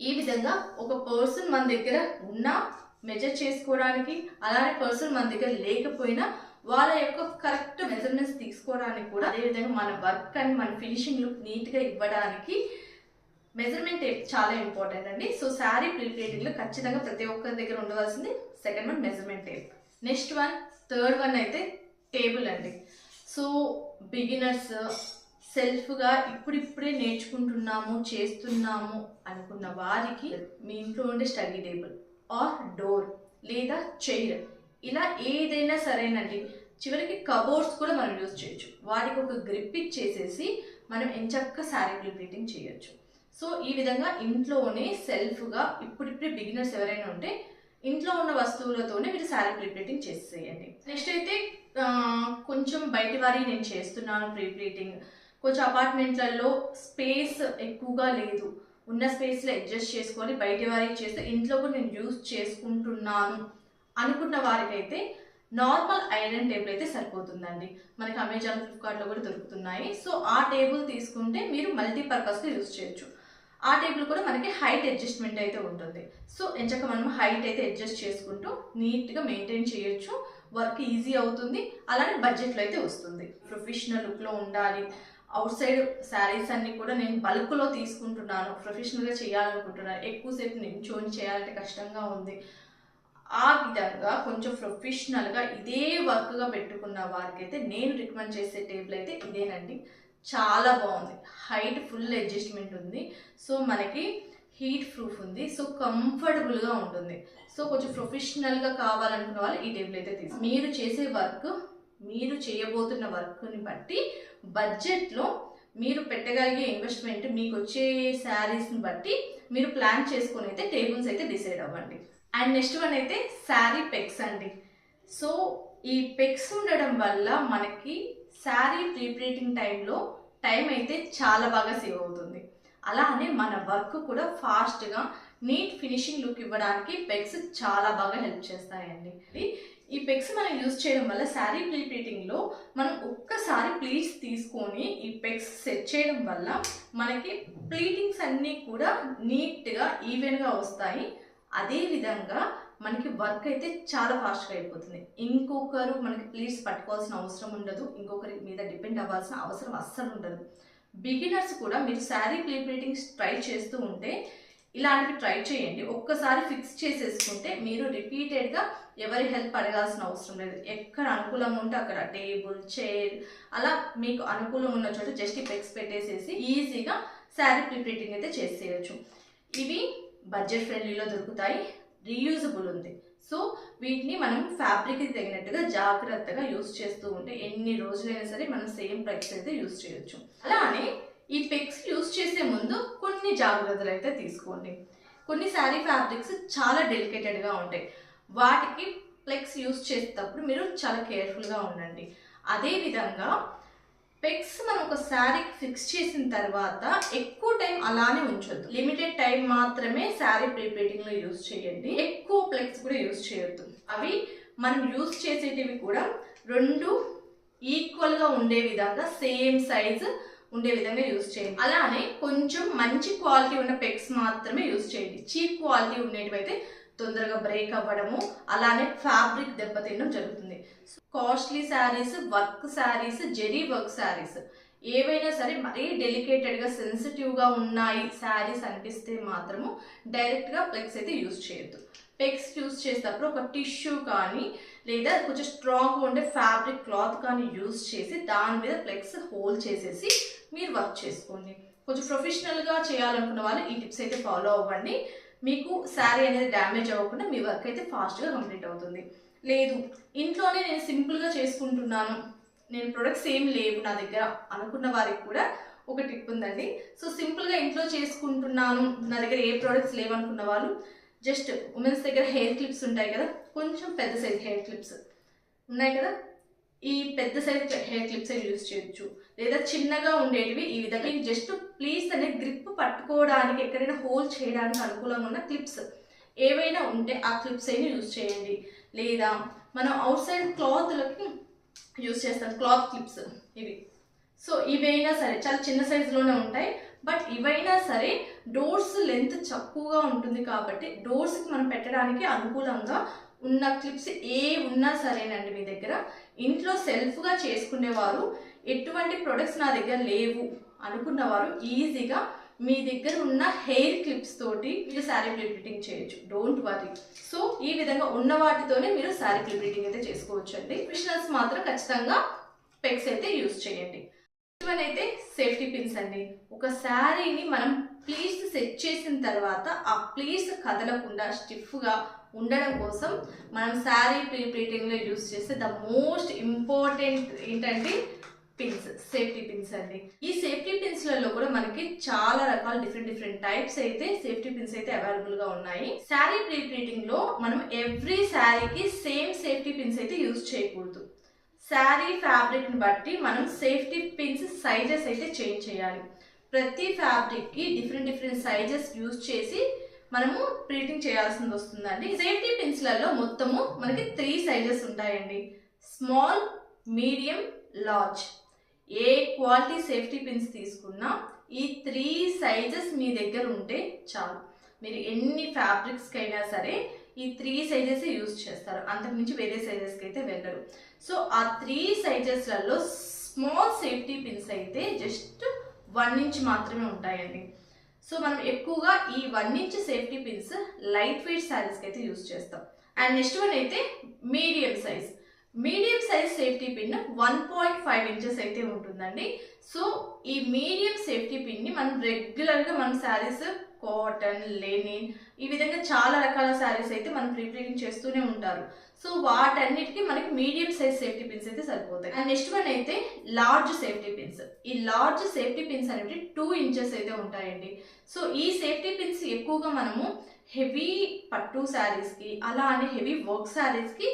ఈ విధంగా ఒక పర్సన్ మన దగ్గర ఉన్నా మెజర్ చేసుకోవడానికి, అలానే పర్సన్ మన దగ్గర లేకపోయినా వాళ్ళ యొక్క కరెక్ట్ మెజర్మెంట్స్ తీసుకోవడానికి కూడా, అదేవిధంగా మన వర్క్ అండ్ మన ఫినిషింగ్ లుక్ నీట్గా ఇవ్వడానికి మెజర్మెంట్ టేప్ చాలా ఇంపార్టెంట్ అండి. సో శారీ ప్రిపేరింగ్లో ఖచ్చితంగా ప్రతి ఒక్కరి దగ్గర ఉండవలసింది second one measurement tape. Next one, third one అయితే టేబుల్ అండి. సో బిగినర్స్ సెల్ఫ్గా ఇప్పుడిప్పుడే నేర్చుకుంటున్నాము చేస్తున్నాము అనుకున్న వారికి మీ ఇంట్లో ఉండే స్టడీ టేబుల్ ఆర్ డోర్ లేదా చైర్ ఇలా ఏదైనా సరేనండి. చివరికి కబోర్డ్స్ కూడా మనం యూజ్ చేయొచ్చు. వాటికి ఒక గ్రిప్ ఇచ్చేసేసి మనం ఎంచక్క శారీ ప్రిపేరింగ్ చేయొచ్చు. సో ఈ విధంగా ఇంట్లోనే సెల్ఫ్గా ఇప్పుడిప్పుడే బిగినర్స్ ఎవరైనా ఉంటే ఇంట్లో ఉన్న వస్తువులతోనే మీరు శారీ ప్రిపేరింగ్ చేసేయండి. నెక్స్ట్ అయితే కొంచెం బయటి వారి నేను చేస్తున్నాను ప్రిపేరింగ్, కొంచెం అపార్ట్మెంట్లలో స్పేస్ ఎక్కువగా లేదు, ఉన్న స్పేస్లో అడ్జస్ట్ చేసుకొని బయటి వారికి చేస్తే ఇంట్లో కూడా నేను యూజ్ చేసుకుంటున్నాను అనుకున్న వారికైతే నార్మల్ ఐరన్ టేబుల్ అయితే సరిపోతుందండి. మనకి అమెజాన్, ఫ్లిప్కార్ట్లో కూడా దొరుకుతున్నాయి. సో ఆ టేబుల్ తీసుకుంటే మీరు మల్టీపర్పస్గా యూజ్ చేయొచ్చు. ఆ టేబుల్ కూడా మనకి హైట్ అడ్జస్ట్మెంట్ అయితే ఉంటుంది. సో ఎంచక్క మనం హైట్ అయితే అడ్జస్ట్ చేసుకుంటూ నీట్గా మెయింటైన్ చేయొచ్చు. వర్క్ ఈజీ అవుతుంది, అలానే బడ్జెట్లో అయితే వస్తుంది. ప్రొఫెషనల్ లుక్లో ఉండాలి, అవుట్ సైడ్ శారీస్ అన్ని కూడా నేను బల్క్లో తీసుకుంటున్నాను, ప్రొఫెషనల్గా చేయాలనుకుంటున్నాను, ఎక్కువసేపు నించోని చేయాలంటే కష్టంగా ఉంది, ఆ విధంగా కొంచెం ప్రొఫెషనల్గా ఇదే వర్క్గా పెట్టుకున్న వారికైతే నేను రికమెండ్ చేసే టేబుల్ అయితే ఇదేనండి. చాలా బాగుంది, హైట్ ఫుల్ అడ్జస్ట్మెంట్ ఉంది, సో మనకి హీట్ ప్రూఫ్ ఉంది, సో కంఫర్టబుల్గా ఉంటుంది. సో కొంచెం ప్రొఫెషనల్గా కావాలనుకున్న వాళ్ళు ఈ టేబుల్ అయితే మీరు చేసే వర్క్, మీరు చేయబోతున్న వర్క్ని బట్టి బడ్జెట్లో మీరు పెట్టగలిగే ఇన్వెస్ట్మెంట్, మీకు వచ్చే శారీస్ని బట్టి మీరు ప్లాన్ చేసుకొని అయితే టేబుల్స్ అయితే డిసైడ్ అవ్వండి. అండ్ నెక్స్ట్ వన్ అయితే శారీ పెగ్స్ అండి. సో ఈ పెగ్స్ ఉండడం వల్ల మనకి శారీ ప్రిపరేటింగ్ టైంలో టైం అయితే చాలా బాగా సేవ్ అవుతుంది. అలానే మన వర్క్ కూడా ఫాస్ట్గా నీట్ ఫినిషింగ్ లుక్ ఇవ్వడానికి పెగ్స్ చాలా బాగా హెల్ప్ చేస్తాయండి. ఈ పెగ్స్ మనం యూజ్ చేయడం వల్ల శారీ ప్రిపరేటింగ్లో మనం ఒక్కసారి ప్లీట్స్ తీసుకొని ఈ పెగ్స్ సెట్ చేయడం వల్ల మనకి ప్లీటింగ్స్ అన్నీ కూడా నీట్గా ఈవెన్గా వస్తాయి. అదేవిధంగా మనకి వర్క్ అయితే చాలా ఫాస్ట్గా అయిపోతుంది. ఇంకొకరు మనకి ప్లీట్స్ పట్టుకోవాల్సిన అవసరం ఉండదు, ఇంకొకరి మీద డిపెండ్ అవ్వాల్సిన అవసరం అస్సలు ఉండదు. బిగినర్స్ కూడా మీరు శారీ ప్రిపరేటింగ్ ట్రై చేస్తూ ఉంటే ఇలాంటివి ట్రై చేయండి. ఒక్కసారి ఫిక్స్ చేసేసుకుంటే మీరు రిపీటెడ్గా ఎవరి హెల్ప్ అడగాల్సిన అవసరం లేదు. ఎక్కడ అనుకూలంగా ఉంటే అక్కడ టేబుల్, చైర్ అలా మీకు అనుకూలంగా ఉన్న చోట జస్ట్ పెగ్స్ పెట్టేసేసి ఈజీగా శారీ ప్రిపరేటింగ్ అయితే చేసేయచ్చు. ఇవి బడ్జెట్ ఫ్రెండ్లీలో దొరుకుతాయి, రీయూజబుల్ ఉంది. సో వీటిని మనం ఫ్యాబ్రిక్కి తగినట్టుగా జాగ్రత్తగా యూజ్ చేస్తూ ఉంటే ఎన్ని రోజులైనా సరే మనం సేమ్ పెగ్స్ అయితే యూజ్ చేయొచ్చు. అలానే ఈ పెగ్స్ యూజ్ చేసే ముందు కొన్ని జాగ్రత్తలు అయితే తీసుకోండి. కొన్ని శారీ ఫ్యాబ్రిక్స్ చాలా డెలికేటెడ్గా ఉంటాయి, వాటికి ప్లెక్స్ యూజ్ చేసేటప్పుడు మీరు చాలా కేర్ఫుల్గా ఉండండి. అదేవిధంగా పెగ్స్ మనం ఒక శారీకి ఫిక్స్ చేసిన తర్వాత ఎక్కువ టైం అలానే ఉంచొద్దు. లిమిటెడ్ టైం మాత్రమే శారీ ప్రిపరేటింగ్లో యూజ్ చేయండి. ఎక్కువ ప్లెగ్స్ కూడా యూజ్ చేయొద్దు. అవి మనం యూజ్ చేసేటివి కూడా రెండు ఈక్వల్గా ఉండే విధంగా, సేమ్ సైజ్ ఉండే విధంగా యూజ్ చేయండి. అలానే కొంచెం మంచి క్వాలిటీ ఉన్న పెగ్స్ మాత్రమే యూజ్ చేయండి. చీప్ క్వాలిటీ ఉండేటివి అయితే తొందరగా బ్రేక్ అవ్వడము, అలానే ఫ్యాబ్రిక్ దెబ్బతినడం జరుగుతుంది. Costly saris, work saris, zari work saris ఏవైనా సరే మరీ డెలికేటెడ్గా, సెన్సిటివ్గా ఉన్నాయి శారీస్ అనిపిస్తే మాత్రము డైరెక్ట్గా ప్లెగ్స్ అయితే యూజ్ చేయొద్దు. పెగ్స్ యూజ్ చేసేటప్పుడు ఒక టిష్యూ కానీ లేదా కొంచెం స్ట్రాంగ్గా ఉండే ఫ్యాబ్రిక్ క్లాత్ కానీ యూజ్ చేసి దాని మీద ప్లెగ్స్ హోల్డ్ చేసేసి మీరు వర్క్ చేసుకోండి. కొంచెం ప్రొఫెషనల్గా చేయాలనుకున్న వాళ్ళు ఈ టిప్స్ అయితే ఫాలో అవ్వండి. మీకు శారీ అనేది డ్యామేజ్ అవ్వకుండా మీ వర్క్ అయితే ఫాస్ట్గా కంప్లీట్ అవుతుంది. లేదు ఇంట్లోనే నేను సింపుల్గా చేసుకుంటున్నాను, నేను ప్రొడక్ట్స్ ఏం లేవు నా దగ్గర అనుకున్న వారికి కూడా ఒక టిప్ ఉందండి. సో సింపుల్గా ఇంట్లో చేసుకుంటున్నాను, నా దగ్గర ఏ ప్రొడక్ట్స్ లేవు అనుకున్న వాళ్ళు జస్ట్ ఉమెన్స్ దగ్గర హెయిర్ క్లిప్స్ ఉంటాయి కదా, కొంచెం పెద్ద సైజ్ హెయిర్ క్లిప్స్ ఉన్నాయి కదా, ఈ పెద్ద సైజ్ హెయిర్ క్లిప్స్ యూజ్ చేయొచ్చు. లేదా చిన్నగా ఉండేటివి ఈ విధంగా జస్ట్ ప్లీజ్ అనే గ్రిప్ పట్టుకోవడానికి, ఎక్కడైనా హోల్ చేయడానికి అనుకూలంగా ఉన్న క్లిప్స్ ఏవైనా ఉంటే ఆ క్లిప్స్ అయినా యూజ్ చేయండి. లేదా మనం అవుట్ సైడ్ క్లాత్లకి యూజ్ చేస్తాం క్లాత్ క్లిప్స్ ఇవి. సో ఇవైనా సరే చాలా చిన్న సైజులోనే ఉంటాయి, బట్ ఇవైనా సరే డోర్స్ లెంత్ తక్కువగా ఉంటుంది కాబట్టి డోర్స్కి మనం పెట్టడానికి అనుకూలంగా ఉన్న క్లిప్స్ ఏ ఉన్నా సరేనండి మీ దగ్గర. ఇంట్లో సెల్ఫ్గా చేసుకునేవారు ఎటువంటి ప్రొడక్ట్స్ నా దగ్గర లేవు అనుకున్నవారు ఈజీగా మీ దగ్గర ఉన్న హెయిర్ క్లిప్స్ తోటి మీరు శారీ ప్రీప్లీటింగ్ చేయొచ్చు. Don't worry. సో ఈ విధంగా ఉన్న వాటితోనే మీరు శారీ ప్రీప్లీటింగ్ అయితే చేసుకోవచ్చు అండి. ప్రొఫెషనల్స్ మాత్రం ఖచ్చితంగా పెగ్స్ అయితే యూజ్ చేయండి. అయితే సేఫ్టీ పిన్స్ అండి. ఒక శారీని మనం ప్లీట్స్ సెట్ చేసిన తర్వాత ఆ ప్లీట్స్ కదలకుండా స్టిఫ్గా ఉండడం కోసం మనం శారీ ప్రీప్లీటింగ్లో యూజ్ చేస్తే ద మోస్ట్ ఇంపార్టెంట్ ఏంటంటే పిన్స్, సేఫ్టీ పిన్స్ అండి. ఈ సేఫ్టీ పిన్స్లలో కూడా మనకి చాలా రకాల డిఫరెంట్ టైప్స్ అయితే సేఫ్టీ పిన్స్ అయితే అవైలబుల్ గా ఉన్నాయి. శారీ ప్రీప్లీటింగ్ లో మనం ఎవ్రీ శారీకి సేమ్ సేఫ్టీ పిన్స్ అయితే యూజ్ చేయకూడదు. శారీ ఫ్యాబ్రిక్ ని బట్టి మనం సేఫ్టీ పిన్స్ సైజెస్ అయితే చేంజ్ చేయాలి. ప్రతి ఫ్యాబ్రిక్ కి డిఫరెంట్ సైజెస్ యూజ్ చేసి మనము ప్రీటింగ్ చేయాల్సి వస్తుందండి. సేఫ్టీ పిన్స్లలో మొత్తము మనకి 3 సైజెస్ ఉంటాయండి. Small, medium, large. ఏ క్వాలిటీ సేఫ్టీ పిన్స్ తీసుకున్నా ఈ 3 సైజెస్ మీ దగ్గర ఉంటే చాలు. మీరు ఎన్ని ఫ్యాబ్రిక్స్కి అయినా సరే ఈ 3 సైజెస్ యూజ్ చేస్తారు, అంతకుమించి వేరే సైజెస్కి అయితే వెళ్ళరు. సో ఆ 3 సైజెస్లలో స్మాల్ సేఫ్టీ పిన్స్ అయితే జస్ట్ 1 ఇంచ్ మాత్రమే ఉంటాయండి. సో మనం ఎక్కువగా ఈ 1 inch safety pins light weight శారీస్కి అయితే యూజ్ చేస్తాం. అండ్ నెక్స్ట్ వన్ అయితే medium size. Medium size safety pin 1.5 inches అయితే ఉంటుందండి. సో ఈ మీడియం సేఫ్టీ పిన్ని మనం రెగ్యులర్గా మన శారీస్ కాటన్, లెనిన్ ఈ విధంగా చాలా రకాల శారీస్ అయితే మనం ప్రీప్లీటింగ్ చేస్తూనే ఉంటారు. సో వాటన్నిటికీ మనకి మీడియం సైజ్ సేఫ్టీ పిన్స్ అయితే సరిపోతాయి. అండ్ నెక్స్ట్ వన్ అయితే లార్జ్ సేఫ్టీ పిన్స్. ఈ లార్జ్ సేఫ్టీ పిన్స్ అనేవి 2 ఇంచెస్ అయితే ఉంటాయండి. సో ఈ సేఫ్టీ పిన్స్ ఎక్కువగా మనము హెవీ పట్టు శారీస్కి అలా అని హెవీ వర్క్ శారీస్కి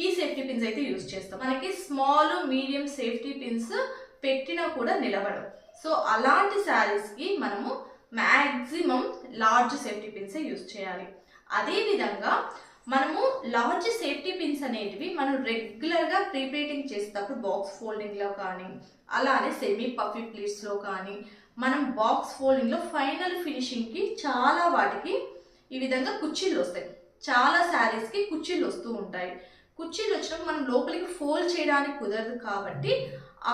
ఈ సేఫ్టీ పిన్స్ అయితే యూజ్ చేస్తాం. మనకి స్మాల్, మీడియం సేఫ్టీ పిన్స్ పెట్టినా కూడా నిలబడవు. సో అలాంటి శారీస్కి మనము మ్యాక్సిమం లార్జ్ సేఫ్టీ పిన్సే యూజ్ చేయాలి. అదేవిధంగా మనము లార్జ్ సేఫ్టీ పిన్స్ అనేటివి మనం రెగ్యులర్గా ప్రీప్లీటింగ్ చేసేటప్పుడు బాక్స్ ఫోల్డింగ్లో కానీ అలానే సెమీ పఫీ ప్లీట్స్లో కానీ మనం బాక్స్ ఫోల్డింగ్లో ఫైనల్ ఫినిషింగ్కి చాలా వాటికి ఈ విధంగా కుర్చీలు వస్తాయి. చాలా శారీస్కి కుర్చీలు వస్తూ ఉంటాయి. కుర్చీలు వచ్చినప్పుడు మనం లోపలికి ఫోల్డ్ చేయడానికి కుదరదు కాబట్టి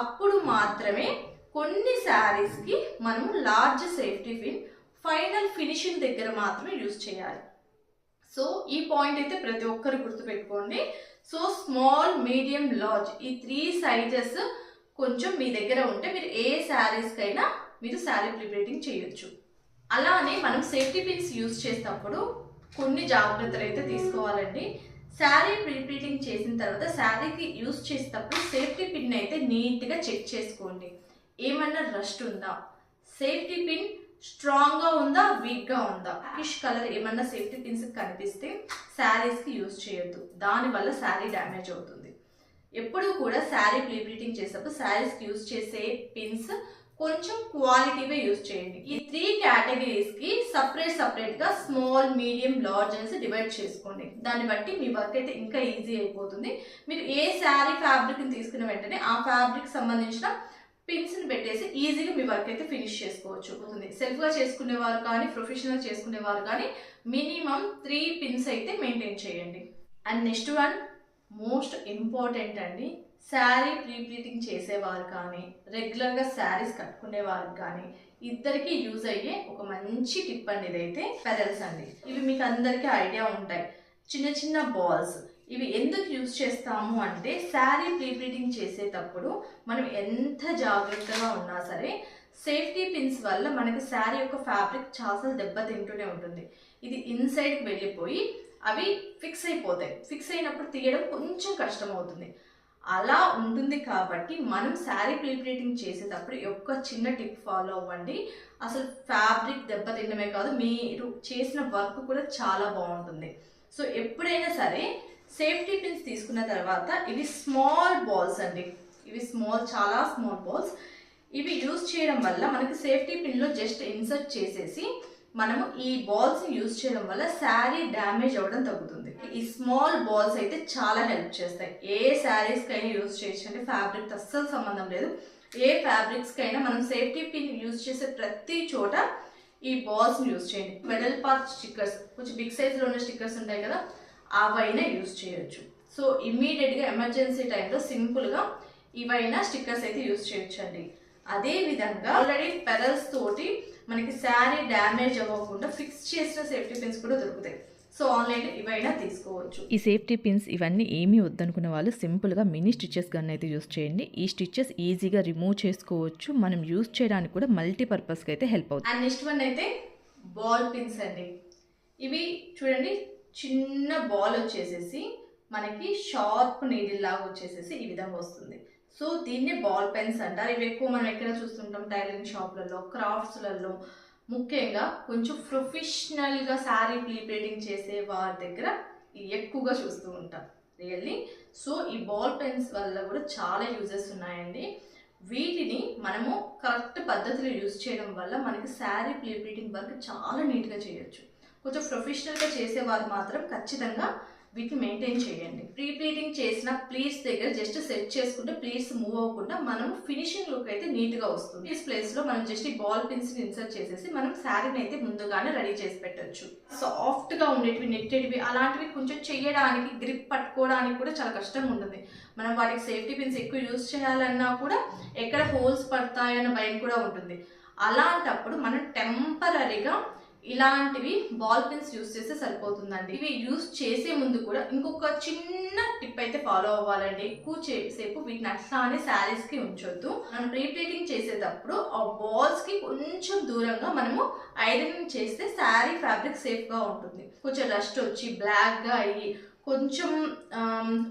అప్పుడు మాత్రమే కొన్ని శారీస్కి మనము large safety pin final finishing దగ్గర మాత్రమే యూజ్ చేయాలి. సో ఈ పాయింట్ అయితే ప్రతి ఒక్కరు గుర్తుపెట్టుకోండి. సో స్మాల్, మీడియం, లార్జ్ ఈ 3 సైజెస్ కొంచెం మీ దగ్గర ఉంటే మీరు ఏ శారీస్కైనా మీరు శారీ ప్రీప్లీటింగ్ చేయొచ్చు. అలానే మనం సేఫ్టీ పిన్స్ యూజ్ చేసేటప్పుడు కొన్ని జాగ్రత్తలు అయితే తీసుకోవాలండి. శారీ ప్రీప్లీటింగ్ చేసిన తర్వాత శారీకి యూజ్ చేసేటప్పుడు సేఫ్టీ పిన్ అయితే నీట్గా చెక్ చేసుకోండి. ఏమన్నా రస్ట్ ఉందా, సేఫ్టీ పిన్ స్ట్రాంగ్గా ఉందా, వీక్గా ఉందా. ఫిష్ కలర్ ఏమన్నా సేఫ్టీ పిన్స్ కనిపిస్తే శారీస్కి యూజ్ చేయొద్దు, దానివల్ల శారీ డ్యామేజ్ అవుతుంది. ఎప్పుడు కూడా శారీ ప్రీప్లీటింగ్ చేసేటప్పుడు శారీస్కి యూజ్ చేసే పిన్స్ కొంచెం క్వాలిటీగా యూజ్ చేయండి. ఈ 3 కేటగిరీస్కి సపరేట్గా స్మాల్, మీడియం, లార్జ్ అనేసి డివైడ్ చేసుకోండి. దాన్ని బట్టి మీ వర్క్ అయితే ఇంకా ఈజీ అయిపోతుంది. మీరు ఏ శారీ ఫ్యాబ్రిక్ని తీసుకున్న వెంటనే ఆ ఫ్యాబ్రిక్ సంబంధించిన పిన్స్ని పెట్టేసి ఈజీగా మీ వర్క్ అయితే ఫినిష్ చేసుకోవచ్చు. సెల్ఫ్గా చేసుకునేవారు కానీ ప్రొఫెషనల్ చేసుకునేవారు కానీ మినిమం 3 పిన్స్ అయితే మెయింటైన్ చేయండి. And next one most important అండి. శారీ ప్రీప్లీటింగ్ చేసేవారు కానీ రెగ్యులర్గా శారీస్ కట్టుకునేవారు కానీ ఇద్దరికి యూజ్ అయ్యే ఒక మంచి టిప్ అండి ఇదైతే. పెరల్స్ అండి. ఇవి మీకు అందరికీ ఐడియా ఉంటాయి. చిన్న బాల్స్. ఇవి ఎందుకు యూజ్ చేస్తాము అంటే శారీ ప్రీప్లీటింగ్ చేసేటప్పుడు మనం ఎంత జాగ్రత్తగా ఉన్నా సరే సేఫ్టీ పిన్స్ వల్ల మనకి శారీ యొక్క ఫ్యాబ్రిక్ చాలా దెబ్బతింటూనే ఉంటుంది. ఇది ఇన్సైడ్కి వెళ్ళిపోయి అవి ఫిక్స్ అయిపోతాయి. ఫిక్స్ అయినప్పుడు తీయడం కొంచెం కష్టం అవుతుంది. అలా ఉంటుంది కాబట్టి మనం శారీ ప్రీప్లీటింగ్ చేసేటప్పుడు ఒక చిన్న టిప్ ఫాలో అవ్వండి. అసలు ఫ్యాబ్రిక్ దెబ్బతిండమే కాదు, మీరు చేసిన వర్క్ కూడా చాలా బాగుంటుంది. సో ఎప్పుడైనా సరే సేఫ్టీ పిన్స్ తీసుకున్న తర్వాత ఇవి స్మాల్ బాల్స్ అండి. ఇవి చాలా స్మాల్ బాల్స్. ఇవి యూజ్ చేయడం వల్ల మనకి సేఫ్టీ పిన్లో జస్ట్ ఇన్సర్ట్ చేసేసి మనము ఈ బాల్స్ని యూజ్ చేయడం వల్ల శారీ డ్యామేజ్ అవ్వడం తగ్గుతుంది. ఈ స్మాల్ బాల్స్ అయితే చాలా హెల్ప్ చేస్తాయి. ఏ శారీస్కైనా యూజ్ చేయొచ్చు అంటే ఫ్యాబ్రిక్ అస్సలు సంబంధం లేదు. ఏ ఫ్యాబ్రిక్స్కైనా మనం సేఫ్టీ పిన్ యూజ్ చేసే ప్రతి చోట ఈ బాల్స్ని యూజ్ చేయండి. వెడల్పార్ట్ స్టిక్కర్స్, కొంచెం బిగ్ సైజ్లో ఉన్న స్టిక్కర్స్ ఉంటాయి కదా, అవైనా యూజ్ చేయొచ్చు. సో ఇమ్మీడియట్గా ఎమర్జెన్సీ టైంలో సింపుల్గా ఇవైనా స్టిక్కర్స్ అయితే యూజ్ చేయొచ్చు అండి. అదే విధంగా ఆల్రెడీ పెరల్స్ తోటి మనకి శారీ డ్యామేజ్ అవ్వకుండా ఫిక్స్ చేసిన సేఫ్టీ పిన్స్ కూడా దొరుకుతాయి. సో ఆన్లైన్లో ఇవైనా తీసుకోవచ్చు. ఈ సేఫ్టీ పిన్స్ ఇవన్నీ ఏమీ వద్దనుకునే వాళ్ళు సింపుల్గా మినీ స్టిచెస్ గన్ అయితే యూస్ చేయండి. ఈ స్టిచెస్ ఈజీగా రిమూవ్ చేసుకోవచ్చు, మనం యూస్ చేయడానికి కూడా మల్టీపర్పస్కి అయితే హెల్ప్ అవుతుంది. అండ్ నెక్స్ట్ వన్ అయితే బాల్ పిన్స్ అండి. ఇవి చూడండి, చిన్న బాల్ వచ్చేసేసి మనకి షార్ప్ నీడిల్ లాగా వచ్చేసేసి ఈ విధంగా వస్తుంది. సో దీన్నే బాల్ పెన్స్ అంటారు. ఇవి ఎక్కువ మనం ఎక్కడ చూస్తుంటాం, టైలరింగ్ షాప్లలో, క్రాఫ్ట్స్లలో, ముఖ్యంగా కొంచెం ప్రొఫెషనల్గా శారీ ప్లీపేటింగ్ చేసే వారి దగ్గర ఎక్కువగా చూస్తూ ఉంటాం రియల్లీ. సో ఈ బాల్ పెన్స్ వల్ల కూడా చాలా యూజెస్ ఉన్నాయండి. వీటిని మనము కరెక్ట్ పద్ధతిలో యూజ్ చేయడం వల్ల మనకి శారీ ప్లీపేటింగ్ వర్క్ చాలా నీట్గా చేయొచ్చు. కొంచెం ప్రొఫెషనల్గా చేసేవారు మాత్రం ఖచ్చితంగా వీటిని మెయింటైన్ చేయండి. ప్రీ ప్లీటింగ్ చేసిన ప్లీట్స్ దగ్గర జస్ట్ సెట్ చేసుకుంటే ప్లీట్స్ మూవ్ అవ్వకుండా మనం ఫినిషింగ్ లుక్ అయితే నీట్గా వస్తుంది. ఈ ప్లేస్లో మనం జస్ట్ ఈ బాల్ పిన్స్ని ఇన్సర్ట్ చేసేసి మనం శారీని అయితే ముందుగానే రెడీ చేసి పెట్టచ్చు. సాఫ్ట్గా ఉండేటివి, నెట్టెడ్వి అలాంటివి కొంచెం చేయడానికి, గ్రిప్ పట్టుకోవడానికి కూడా చాలా కష్టంగా ఉంటుంది. మనం వాటికి సేఫ్టీ పిన్స్ ఎక్కువ యూజ్ చేయాలన్నా కూడా ఎక్కడ హోల్స్ పడతాయన్న భయం కూడా ఉంటుంది. అలాంటప్పుడు మనం టెంపరీగా ఇలాంటివి బాల్ పిన్స్ యూస్ చేస్తే సరిపోతుందండి. ఇవి యూస్ చేసే ముందు కూడా ఇంకొక చిన్న టిప్ అయితే ఫాలో అవ్వాలండి. ఎక్కువ సేపు వీటిని అట్లానే శారీస్ కి ఉంచొద్దు. మనం ప్రీ ప్లీటింగ్ చేసేటప్పుడు ఆ బాల్స్ కి కొంచెం దూరంగా మనము ఐరనింగ్ చేస్తే శారీ ఫ్యాబ్రిక్ సేఫ్ గా ఉంటుంది. కొంచెం రస్ట్ వచ్చి బ్లాక్ గా అయ్యి కొంచెం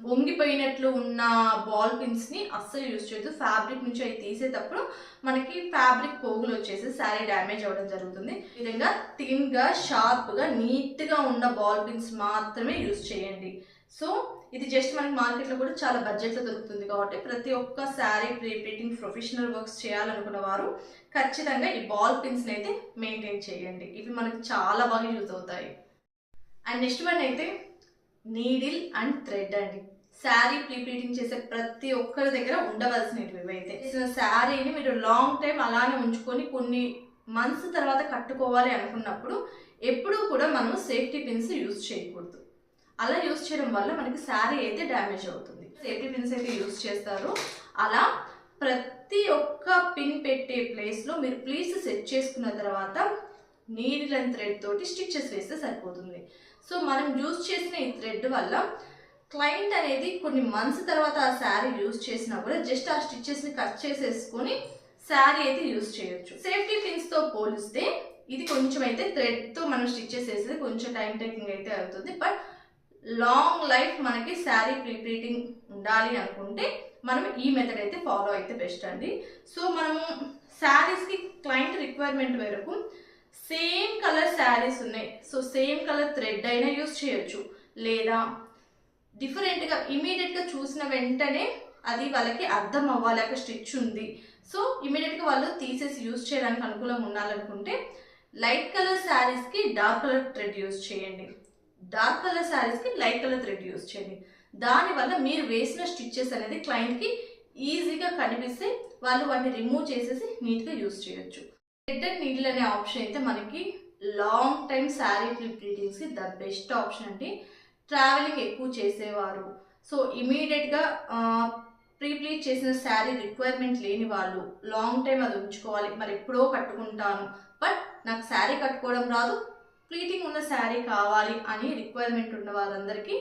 వంగిపోయినట్లు ఉన్న బాల్ పిన్స్ని అస్సలు యూజ్ చేయొద్దు. ఫ్యాబ్రిక్ నుంచి అవి తీసేటప్పుడు మనకి ఫ్యాబ్రిక్ పోగులు వచ్చేసి శారీ డ్యామేజ్ అవ్వడం జరుగుతుంది. ఈ విధంగా థిన్గా, షార్ప్గా, నీట్గా ఉన్న బాల్ పిన్స్ మాత్రమే యూజ్ చేయండి. సో ఇది జస్ట్ మనకి మార్కెట్లో కూడా చాలా బడ్జెట్లో దొరుకుతుంది కాబట్టి ప్రతి ఒక్క శారీ ప్రీప్లీటింగ్ ప్రొఫెషనల్ వర్క్స్ చేయాలనుకున్న వారు ఖచ్చితంగా ఈ బాల్ పిన్స్ని అయితే మెయింటైన్ చేయండి. ఇవి మనకి చాలా బాగా యూజ్ అవుతాయి. అండ్ నెక్స్ట్ వన్ అయితే నీడిల్ అండ్ థ్రెడ్ అండి. శారీ ప్రీప్లీటింగ్ చేసే ప్రతి ఒక్కరి దగ్గర ఉండవలసినవి ఇవైతే. శారీని మీరు లాంగ్ టైం అలానే ఉంచుకొని కొన్ని మంత్స్ తర్వాత కట్టుకోవాలి అనుకున్నప్పుడు ఎప్పుడూ కూడా మనం సేఫ్టీ పిన్స్ యూజ్ చేయకూడదు. అలా యూజ్ చేయడం వల్ల మనకి శారీ అయితే డ్యామేజ్ అవుతుంది. సేఫ్టీ పిన్స్ అయితే యూజ్ చేస్తారు. అలా ప్రతి ఒక్క పిన్ పెట్టే ప్లేస్లో మీరు ప్లీట్స్ సెట్ చేసుకున్న తర్వాత నీడిల్ అండ్ థ్రెడ్ తోటి స్టిచెస్ వేస్తే సరిపోతుంది. సో మనం యూజ్ చేసిన ఈ థ్రెడ్ వల్ల క్లయింట్ అనేది కొన్ని మంత్స్ తర్వాత ఆ శారీ యూజ్ చేసినా కూడా జస్ట్ ఆ స్టిచెస్ని కట్ చేసేసుకొని శారీ అయితే యూజ్ చేయొచ్చు. సేఫ్టీ పిన్స్తో పోలిస్తే ఇది కొంచెం అయితే థ్రెడ్తో మనం స్టిచెస్ వేసేది కొంచెం టైం టేకింగ్ అయితే అవుతుంది. బట్ లాంగ్ లైఫ్ మనకి శారీ ప్రీప్లీటింగ్ ఉండాలి అనుకుంటే మనం ఈ మెథడ్ అయితే ఫాలో అయితే బెస్ట్ అండి. సో మనము శారీస్కి క్లయింట్ రిక్వైర్మెంట్ వరకు సేమ్ కలర్ శారీస్ ఉన్నాయి, సో సేమ్ కలర్ థ్రెడ్ అయినా యూజ్ చేయొచ్చు. లేదా డిఫరెంట్గా ఇమీడియట్గా చూసిన వెంటనే అది వాళ్ళకి అర్థం అవ్వాలి అక్కడ స్టిచ్ ఉంది, సో ఇమీడియట్గా వాళ్ళు తీసేసి యూజ్ చేయడానికి అనుకూలంగా ఉండాలనుకుంటే లైట్ కలర్ శారీస్కి డార్క్ కలర్ థ్రెడ్ యూజ్ చేయండి, డార్క్ కలర్ శారీస్కి లైట్ కలర్ థ్రెడ్ యూజ్ చేయండి. దానివల్ల మీరు వేసిన స్టిచ్చెస్ అనేది క్లయింట్కి ఈజీగా కనిపిస్తే వాళ్ళు వాటిని రిమూవ్ చేసేసి నీట్గా యూజ్ చేయొచ్చు. థ్రెడ్ అండ్ నీడిల్ అనే ఆప్షన్ అయితే మనకి లాంగ్ టైం శారీ ప్లీటింగ్స్కి ద బెస్ట్ ఆప్షన్ అండి. ట్రావెలింగ్ ఎక్కువ చేసేవారు, సో ఇమీడియట్గా ప్రీప్లీట్ చేసిన శారీ రిక్వైర్మెంట్ లేని వాళ్ళు లాంగ్ టైం అది ఉంచుకోవాలి, మరి ఎప్పుడో కట్టుకుంటాను బట్ నాకు శారీ కట్టుకోవడం రాదు, ప్లీటింగ్ ఉన్న శారీ కావాలి అని రిక్వైర్మెంట్ ఉన్న వాళ్ళందరికీ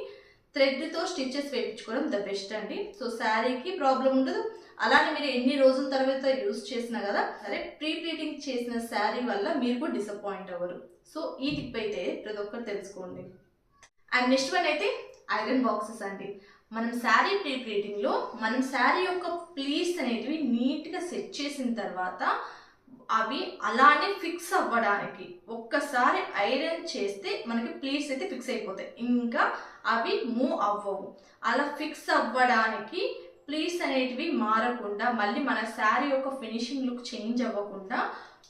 థ్రెడ్తో స్టిచెస్ వేయించుకోవడం ద బెస్ట్ అండి. సో శారీకి ప్రాబ్లం ఉండదు, అలానే మీరు ఎన్ని రోజుల తర్వాత యూజ్ చేసినా కదా సరే ప్రీప్లీటింగ్ చేసిన శారీ వల్ల మీరు కూడా డిసప్పాయింట్ అవ్వరు. సో ఈ టిప్ అయితే ప్రతి ఒక్కరు తెలుసుకోండి. అండ్ నెక్స్ట్ వన్ అయితే ఐరన్ బాక్సెస్ అండి. మనం శారీ ప్రీప్లీటింగ్లో మనం శారీ యొక్క ప్లీట్స్ అనేటివి నీట్గా సెట్ చేసిన తర్వాత అవి అలానే ఫిక్స్ అవ్వడానికి ఒక్కసారి ఐరన్ చేస్తే మనకి ప్లీట్స్ అయితే ఫిక్స్ అయిపోతాయి, ఇంకా అవి మూవ్ అవ్వవు. అలా ఫిక్స్ అవ్వడానికి ప్లీట్స్ అనేటివి మారకుండా మళ్ళీ మన శారీ యొక్క ఫినిషింగ్ లుక్ చేంజ్ అవ్వకుండా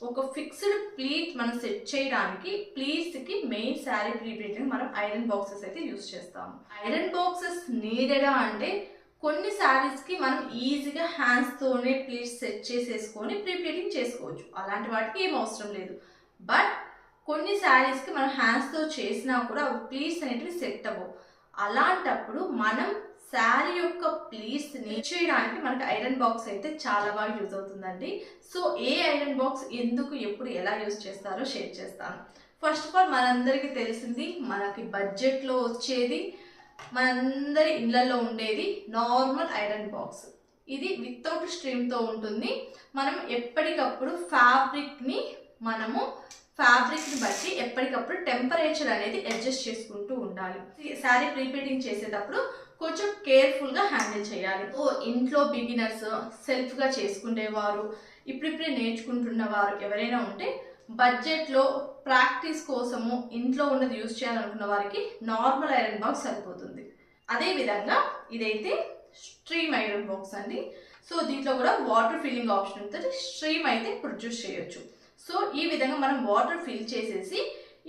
ఒక ఫిక్స్డ్ ప్లీట్ మనం సెట్ చేయడానికి ప్లీట్స్కి మెయిన్ శారీ ప్రీప్లీటింగ్ మనం ఐరన్ బాక్సెస్ అయితే యూజ్ చేస్తాము. ఐరన్ బాక్సెస్ నీడెడా అంటే కొన్ని శారీస్కి మనం ఈజీగా హ్యాండ్స్తోనే ప్లీట్స్ సెట్ చేసేసుకొని ప్రీ ప్లీటింగ్ చేసుకోవచ్చు, అలాంటి వాటికి ఏం అవసరం లేదు. బట్ కొన్ని శారీస్కి మనం హ్యాండ్స్తో చేసినా కూడా అవి ప్లీట్స్ అనేటివి సెట్ అవ్వవు. అలాంటప్పుడు మనం శారీ యొక్క ప్లీట్స్ని చేయడానికి మనకి ఐరన్ బాక్స్ అయితే చాలా బాగా యూజ్ అవుతుందండి. సో ఏ ఐరన్ బాక్స్ ఎందుకు ఎప్పుడు ఎలా యూజ్ చేస్తారో షేర్ చేస్తాను. ఫస్ట్ ఆఫ్ ఆల్ మనందరికీ తెలిసింది, మనకి బడ్జెట్లో వచ్చేది, మనందరి ఇళ్ళల్లో ఉండేది నార్మల్ ఐరన్ బాక్స్. ఇది వితౌట్ స్ట్రీమ్తో ఉంటుంది. మనం ఎప్పటికప్పుడు ఫ్యాబ్రిక్ని బట్టి ఎప్పటికప్పుడు టెంపరేచర్ అనేది అడ్జస్ట్ చేసుకుంటూ ఉండాలి. శారీ ప్రీప్లీటింగ్ చేసేటప్పుడు కొంచెం కేర్ఫుల్గా హ్యాండిల్ చేయాలి. ఇంట్లో బిగినర్స్, సెల్ఫ్గా చేసుకునేవారు, ఇప్పుడిప్పుడే నేర్చుకుంటున్న వారు ఎవరైనా ఉంటే బడ్జెట్లో ప్రాక్టీస్ కోసము ఇంట్లో ఉన్నది యూజ్ చేయాలనుకున్న వారికి నార్మల్ ఐరన్ బాక్స్ సరిపోతుంది. అదేవిధంగా ఇదైతే స్ట్రీమ్ ఐరన్ బాక్స్ అండి. సో దీంట్లో కూడా వాటర్ ఫిల్లింగ్ ఆప్షన్ ఉంటుంది. స్ట్రీమ్ అయితే ప్రొడ్యూస్ చేయొచ్చు. సో ఈ విధంగా మనం వాటర్ ఫిల్ చేసేసి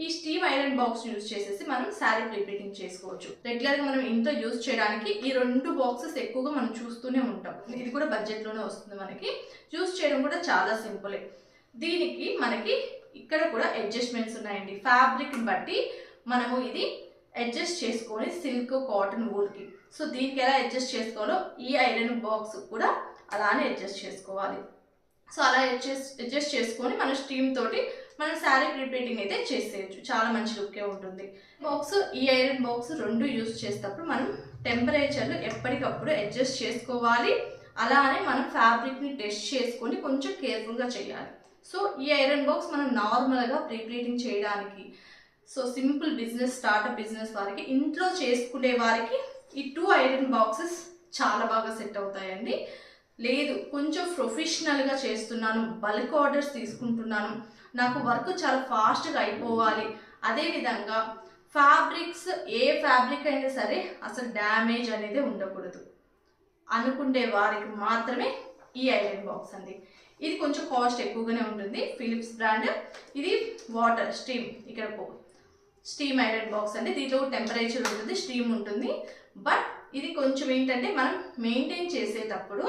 ఈ స్టీమ్ ఐరన్ బాక్స్ యూజ్ చేసేసి మనం శారీ ప్రీప్లీటింగ్ చేసుకోవచ్చు. రెగ్యులర్గా మనం ఇంట్లో యూజ్ చేయడానికి ఈ 2 బాక్సెస్ ఎక్కువగా మనం చూస్తూనే ఉంటాం. ఇది కూడా బడ్జెట్లోనే వస్తుంది. మనకి యూజ్ చేయడం కూడా చాలా సింపులే. దీనికి మనకి ఇక్కడ కూడా అడ్జస్ట్మెంట్స్ ఉన్నాయండి. ఫ్యాబ్రిక్ని బట్టి మనము ఇది అడ్జస్ట్ చేసుకొని సిల్క్, కాటన్, వూల్కి. సో దీనికి ఎలా అడ్జస్ట్ చేసుకోవాలో ఈ ఐరన్ బాక్స్ కూడా అలానే అడ్జస్ట్ చేసుకోవాలి. సో అలా అడ్జస్ట్ చేసుకొని మన స్టీమ్ తోటి మనం శారీ ప్రీప్లీటింగ్ అయితే చేసేయచ్చు. చాలా మంచి లుక్కే ఉంటుంది. బాక్స్ ఈ ఐరన్ బాక్స్ 2 యూజ్ చేసేటప్పుడు మనం టెంపరేచర్లు ఎప్పటికప్పుడు అడ్జస్ట్ చేసుకోవాలి. అలానే మనం ఫ్యాబ్రిక్ని టెస్ట్ చేసుకొని కొంచెం కేర్ఫుల్గా చేయాలి. సో ఈ ఐరన్ బాక్స్ మనం నార్మల్గా ప్రీప్లీటింగ్ చేయడానికి, so simple business, startup business వారికి, ఇంట్లో చేసుకునే వారికి ఈ 2 ఐరన్ బాక్సెస్ చాలా బాగా సెట్ అవుతాయండి. లేదు కొంచెం ప్రొఫెషనల్గా చేస్తున్నాను, బల్క్ ఆర్డర్స్ తీసుకుంటున్నాను, నాకు వర్క్ చాలా ఫాస్ట్గా అయిపోవాలి, అదేవిధంగా ఫ్యాబ్రిక్స్ ఏ ఫ్యాబ్రిక్ అయినా సరే అసలు డ్యామేజ్ అనేది ఉండకూడదు అనుకునే వారికి మాత్రమే ఈ ఐరన్ బాక్స్ అండి. ఇది కొంచెం కాస్ట్ ఎక్కువగానే ఉంటుంది. Philips brand. ఇది వాటర్ స్టీమ్, ఇక్కడ స్టీమ్ ఐరన్ బాక్స్ అంటే దీంట్లో టెంపరేచర్ ఉంటుంది, స్టీమ్ ఉంటుంది. బట్ ఇది కొంచెం ఏంటంటే మనం మెయింటైన్ చేసేటప్పుడు,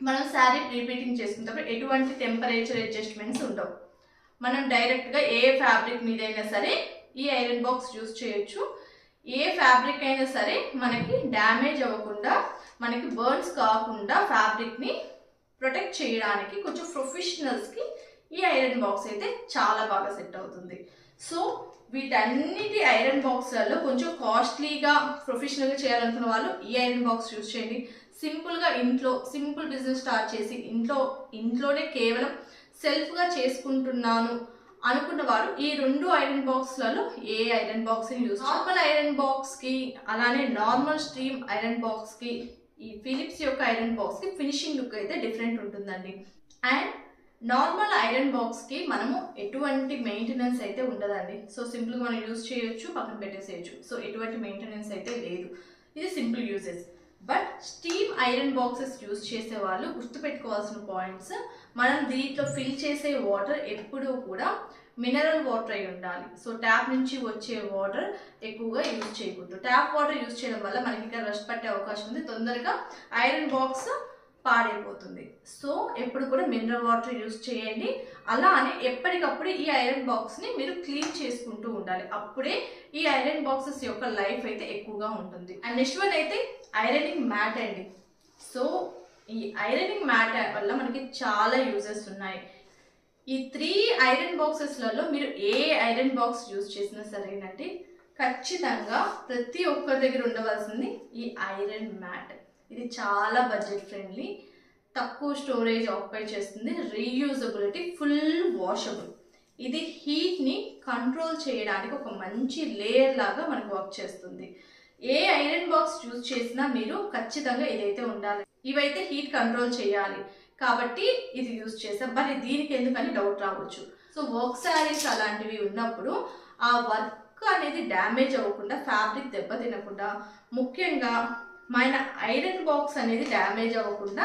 మనం శారీ ప్రీప్లీటింగ్ చేసుకునేటప్పుడు ఎటువంటి టెంపరేచర్ అడ్జస్ట్మెంట్స్ ఉండవు. మనం డైరెక్ట్గా ఏ ఫ్యాబ్రిక్ మీదైనా సరే ఈ ఐరన్ బాక్స్ యూజ్ చేయొచ్చు. ఏ ఫ్యాబ్రిక్ అయినా సరే మనకి డ్యామేజ్ అవ్వకుండా, మనకి బర్న్స్ కాకుండా ఫ్యాబ్రిక్ని ప్రొటెక్ట్ చేయడానికి కొంచెం ప్రొఫెషనల్స్కి ఈ ఐరన్ బాక్స్ అయితే చాలా బాగా సెట్ అవుతుంది. సో వీటన్నిటి ఐరన్ బాక్స్లలో కొంచెం కాస్ట్లీగా ప్రొఫెషనల్గా చేయాలనుకున్న వాళ్ళు ఈ ఐరన్ బాక్స్ యూజ్ చేయండి. సింపుల్గా ఇంట్లో సింపుల్ బిజినెస్ స్టార్ట్ చేసి ఇంట్లోనే కేవలం సెల్ఫ్గా చేసుకుంటున్నాను అనుకున్న వారు ఈ 2 ఐరన్ బాక్స్లలో ఏ ఐరన్ బాక్స్ని యూజ్, నార్మల్ ఐరన్ బాక్స్కి అలానే నార్మల్ స్ట్రీమ్ ఐరన్ బాక్స్కి, ఈ ఫిలిప్స్ యొక్క ఐరన్ బాక్స్కి ఫినిషింగ్ లుక్ అయితే డిఫరెంట్ ఉంటుందండి. అండ్ నార్మల్ ఐరన్ బాక్స్కి మనము ఎటువంటి మెయింటెనెన్స్ అయితే ఉండదండి. సో సింపుల్గా మనం యూజ్ చేయొచ్చు, పక్కన పెట్టేసేయచ్చు. సో ఎటువంటి మెయింటెనెన్స్ అయితే లేదు. ఇది simple uses. But steam iron boxes use చేసే వాళ్ళు గుర్తుపెట్టుకోవాల్సిన పాయింట్స్, మనం దీంట్లో ఫిల్ చేసే వాటర్ ఎప్పుడూ కూడా మినరల్ వాటర్ అయి ఉండాలి. సో ట్యాప్ నుంచి వచ్చే వాటర్ ఎక్కువగా యూజ్ చేయకూడదు. ట్యాప్ వాటర్ యూజ్ చేయడం వల్ల మనకి ఇక్కడ రష్ పట్టే అవకాశం ఉంది, తొందరగా ఐరన్ బాక్స్ పాడైపోతుంది. సో ఎప్పుడు కూడా మినరల్ వాటర్ యూజ్ చేయండి. అలానే ఎప్పటికప్పుడు ఈ ఐరన్ బాక్స్ని మీరు క్లీన్ చేసుకుంటూ ఉండాలి. అప్పుడే ఈ ఐరన్ బాక్సెస్ యొక్క లైఫ్ అయితే ఎక్కువగా ఉంటుంది. అండ్ నెక్స్ట్ వన్ అయితే ఐరనింగ్ మ్యాట్ అండి. సో ఈ ఐరనింగ్ మ్యాట్ వల్ల మనకి చాలా యూజెస్ ఉన్నాయి. ఈ 3 ఐరన్ బాక్సెస్లలో మీరు ఏ ఐరన్ బాక్స్ యూజ్ చేసినా సరేనండి, ఖచ్చితంగా ప్రతి ఒక్కరి దగ్గర ఉండవలసింది ఈ ఐరన్ మ్యాట్. ఇది చాలా బడ్జెట్ ఫ్రెండ్లీ, తక్కువ స్టోరేజ్ ఆక్యుపై చేస్తుంది, రీయూజబిలిటీ, ఫుల్ వాషబుల్. ఇది హీట్ని కంట్రోల్ చేయడానికి ఒక మంచి లేయర్ లాగా మనకు వర్క్ చేస్తుంది. ఏ ఐరన్ బాక్స్ యూజ్ చేసినా మీరు ఖచ్చితంగా ఇదైతే ఉండాలి. ఇవైతే హీట్ కంట్రోల్ చేయాలి కాబట్టి ఇది యూజ్ చేస్తాం. మరి దీనికి ఎందుకని డౌట్ రావచ్చు. సో వర్క్ శారీస్ అలాంటివి ఉన్నప్పుడు ఆ వర్క్ అనేది డ్యామేజ్ అవ్వకుండా, ఫ్యాబ్రిక్ దెబ్బతినకుండా, ముఖ్యంగా మన ఐరన్ బాక్స్ అనేది డ్యామేజ్ అవ్వకుండా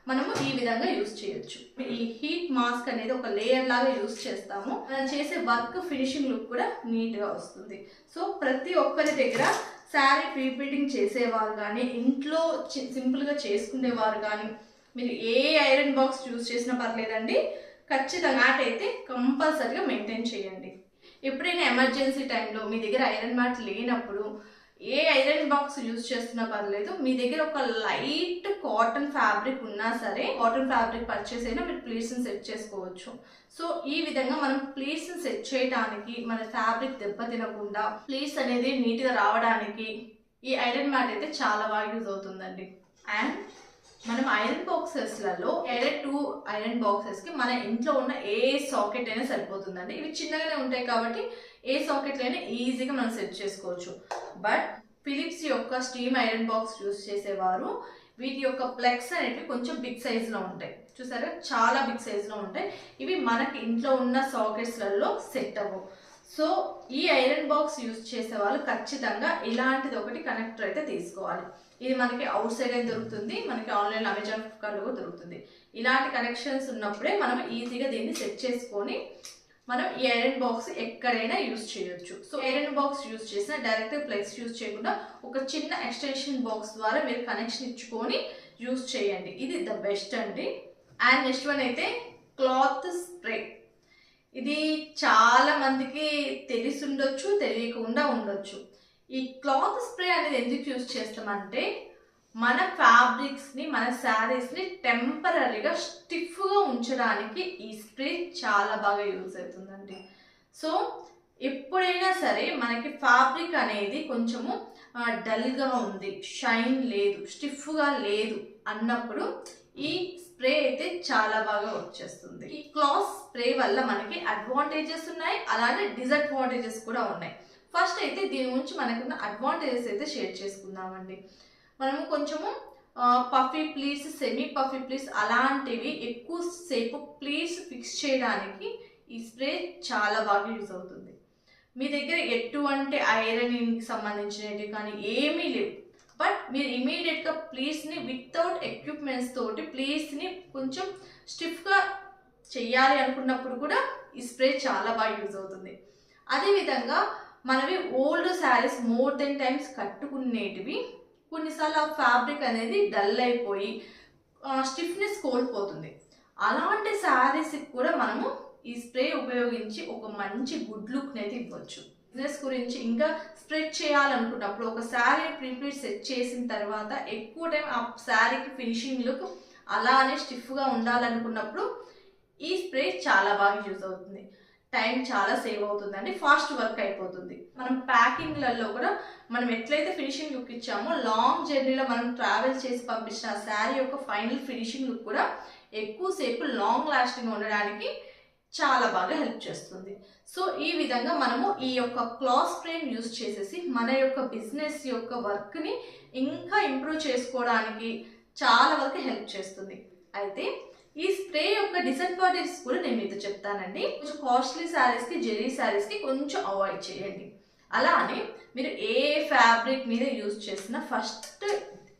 మనము ఈ విధంగా యూస్ చేయొచ్చు. ఈ హీట్ మాస్క్ అనేది ఒక లేయర్ లాగా యూస్ చేస్తాము. మనం చేసే వర్క్ ఫినిషింగ్ లుక్ కూడా నీట్గా వస్తుంది. సో ప్రతి ఒక్కరి దగ్గర శారీ ప్రీప్లీటింగ్ చేసేవారు కానీ, ఇంట్లో సింపుల్గా చేసుకునేవారు కానీ, మీరు ఏ ఐరన్ బాక్స్ యూస్ చేసినా పర్లేదండి, ఖచ్చితంగా మ్యాట్ అయితే కంపల్సరీగా మెయింటైన్ చేయండి. ఎప్పుడైనా ఎమర్జెన్సీ టైంలో మీ దగ్గర ఐరన్ మ్యాట్ లేనప్పుడు ఏ ఐరన్ బాక్స్ యూజ్ చేస్తున్నా పర్లేదు, మీ దగ్గర ఒక లైట్ కాటన్ ఫ్యాబ్రిక్ ఉన్నా సరే కాటన్ ఫ్యాబ్రిక్ పర్చేస్ అయినా మీరు ప్లీట్స్ని సెట్ చేసుకోవచ్చు. సో ఈ విధంగా మనం ప్లీట్స్ని సెట్ చేయడానికి, మన ఫ్యాబ్రిక్ దెబ్బ తినకుండా ప్లీట్స్ అనేది నీట్గా రావడానికి ఈ ఐరన్ మ్యాట్ అయితే చాలా బాగా యూజ్ అవుతుందండి. అండ్ మనం ఐరన్ బాక్సెస్లలో 2 ఐరన్ బాక్సెస్కి మన ఇంట్లో ఉన్న ఏ సాకెట్ అయినా సరిపోతుందండి. ఇవి చిన్నగానే ఉంటాయి కాబట్టి ఏ సాకెట్ అయినా ఈజీగా మనం సెట్ చేసుకోవచ్చు. బట్ ఫిలిప్స్ యొక్క స్టీమ్ ఐరన్ బాక్స్ యూజ్ చేసేవారు వీటి యొక్క ప్లగ్స్ అనేవి కొంచెం బిగ్ సైజులో ఉంటాయి. చూసారా, చాలా బిగ్ సైజులో ఉంటాయి. ఇవి మనకి ఇంట్లో ఉన్న సాకెట్స్లలో సెట్ అవ్వవు. సో ఈ ఐరన్ బాక్స్ యూజ్ చేసే వాళ్ళు ఖచ్చితంగా ఇలాంటిది ఒకటి కనెక్టర్ అయితే తీసుకోవాలి. ఇది మనకి అవుట్ సైడ్ అయితే దొరుకుతుంది, మనకి ఆన్లైన్ అమెజాన్ ఫ్లిప్కార్ట్లో కూడా దొరుకుతుంది. ఇలాంటి కనెక్షన్స్ ఉన్నప్పుడే మనం ఈజీగా దీన్ని సెట్ చేసుకొని మనం ఈ ఐరన్ బాక్స్ ఎక్కడైనా యూజ్ చేయొచ్చు. సో ఐరన్ బాక్స్ యూజ్ చేసిన డైరెక్ట్ ప్లగ్స్ యూజ్ చేయకుండా ఒక చిన్న ఎక్స్టెన్షన్ బాక్స్ ద్వారా మీరు కనెక్షన్ ఇచ్చుకొని యూజ్ చేయండి. ఇది ద బెస్ట్ అండి. అండ్ నెక్స్ట్ వన్ అయితే క్లాత్ స్ప్రే. ఇది చాలా మందికి తెలిసి ఉండొచ్చు, తెలియకుండా ఉండొచ్చు. ఈ క్లాత్ స్ప్రే అనేది ఎందుకు యూజ్ చేస్తామంటే మన ఫ్యాబ్రిక్స్ని, మన శారీస్ని టెంపరీగా స్టిఫ్గా ఉంచడానికి ఈ స్ప్రే చాలా బాగా యూజ్ అవుతుందండి. సో ఎప్పుడైనా సరే మనకి ఫ్యాబ్రిక్ అనేది కొంచెము డల్గా ఉంది, షైన్ లేదు, స్టిఫ్గా లేదు అన్నప్పుడు ఈ స్ప్రే అయితే చాలా బాగా వర్క్ చేస్తుంది. ఈ క్లాత్ స్ప్రే వల్ల మనకి అడ్వాంటేజెస్ ఉన్నాయి, అలానే డిసడ్వాంటేజెస్ కూడా ఉన్నాయి. ఫస్ట్ అయితే దీని గురించి మనకున్న అడ్వాంటేజెస్ అయితే షేర్ చేసుకుందామండి. మనము కొంచెము puffy pleats, semi puffy pleats అలాంటివి ఎక్కువ సేపు ప్లీట్స్ ఫిక్స్ చేయడానికి ఈ స్ప్రే చాలా బాగా యూజ్ అవుతుంది. మీ దగ్గర ఎటువంటి ఐరన్కి సంబంధించినవి కానీ ఏమీ లేవు, బట్ మీరు ఇమీడియట్గా ప్లీట్స్ని వితౌట్ ఎక్విప్మెంట్స్ తోటి ప్లీట్స్ని కొంచెం స్టిఫ్గా చెయ్యాలి అనుకున్నప్పుడు కూడా ఈ స్ప్రే చాలా బాగా యూజ్ అవుతుంది. అదేవిధంగా మనవి old saris more than times కట్టుకునేటివి కొన్నిసార్లు ఆ ఫ్యాబ్రిక్ అనేది డల్ అయిపోయి స్టిఫ్నెస్ కోల్పోతుంది. అలాంటి శారీస్కి కూడా మనము ఈ స్ప్రే ఉపయోగించి ఒక మంచి గుడ్ లుక్ని అయితే ఇవ్వచ్చు. బిజినెస్ గురించి ఇంకా స్ప్రెడ్ చేయాలనుకున్నప్పుడు ఒక శారీ ప్రీప్లీట్ సెట్ చేసిన తర్వాత ఎక్కువ టైం ఆ శారీకి ఫినిషింగ్ లుక్ అలానే స్టిఫ్గా ఉండాలనుకున్నప్పుడు ఈ స్ప్రే చాలా బాగా యూజ్ అవుతుంది. టైం చాలా సేవ్ అవుతుందండి, ఫాస్ట్ వర్క్ అయిపోతుంది. మనం ప్యాకింగ్లలో కూడా మనం ఎట్లయితే ఫినిషింగ్ లుక్ ఇచ్చామో లాంగ్ జర్నీలో మనం ట్రావెల్ చేసి పంపించిన శారీ యొక్క ఫైనల్ ఫినిషింగ్ లుక్ కూడా ఎక్కువసేపు లాంగ్ లాస్టింగ్ ఉండడానికి చాలా బాగా హెల్ప్ చేస్తుంది. సో ఈ విధంగా మనము ఈ యొక్క క్లాత్ స్ప్రేని యూజ్ చేసేసి మన యొక్క బిజినెస్ యొక్క వర్క్ని ఇంకా ఇంప్రూవ్ చేసుకోవడానికి చాలా వరకు హెల్ప్ చేస్తుంది. అయితే ఈ స్ప్రే యొక్క డిసడ్వాంటేజెస్ కూడా నేను మీతో చెప్తానండి. కొంచెం కాస్ట్లీ శారీస్కి, జెరీ శారీస్కి కొంచెం అవాయిడ్ చేయండి. అలానే మీరు ఏ ఫ్యాబ్రిక్ మీద యూజ్ చేసినా ఫస్ట్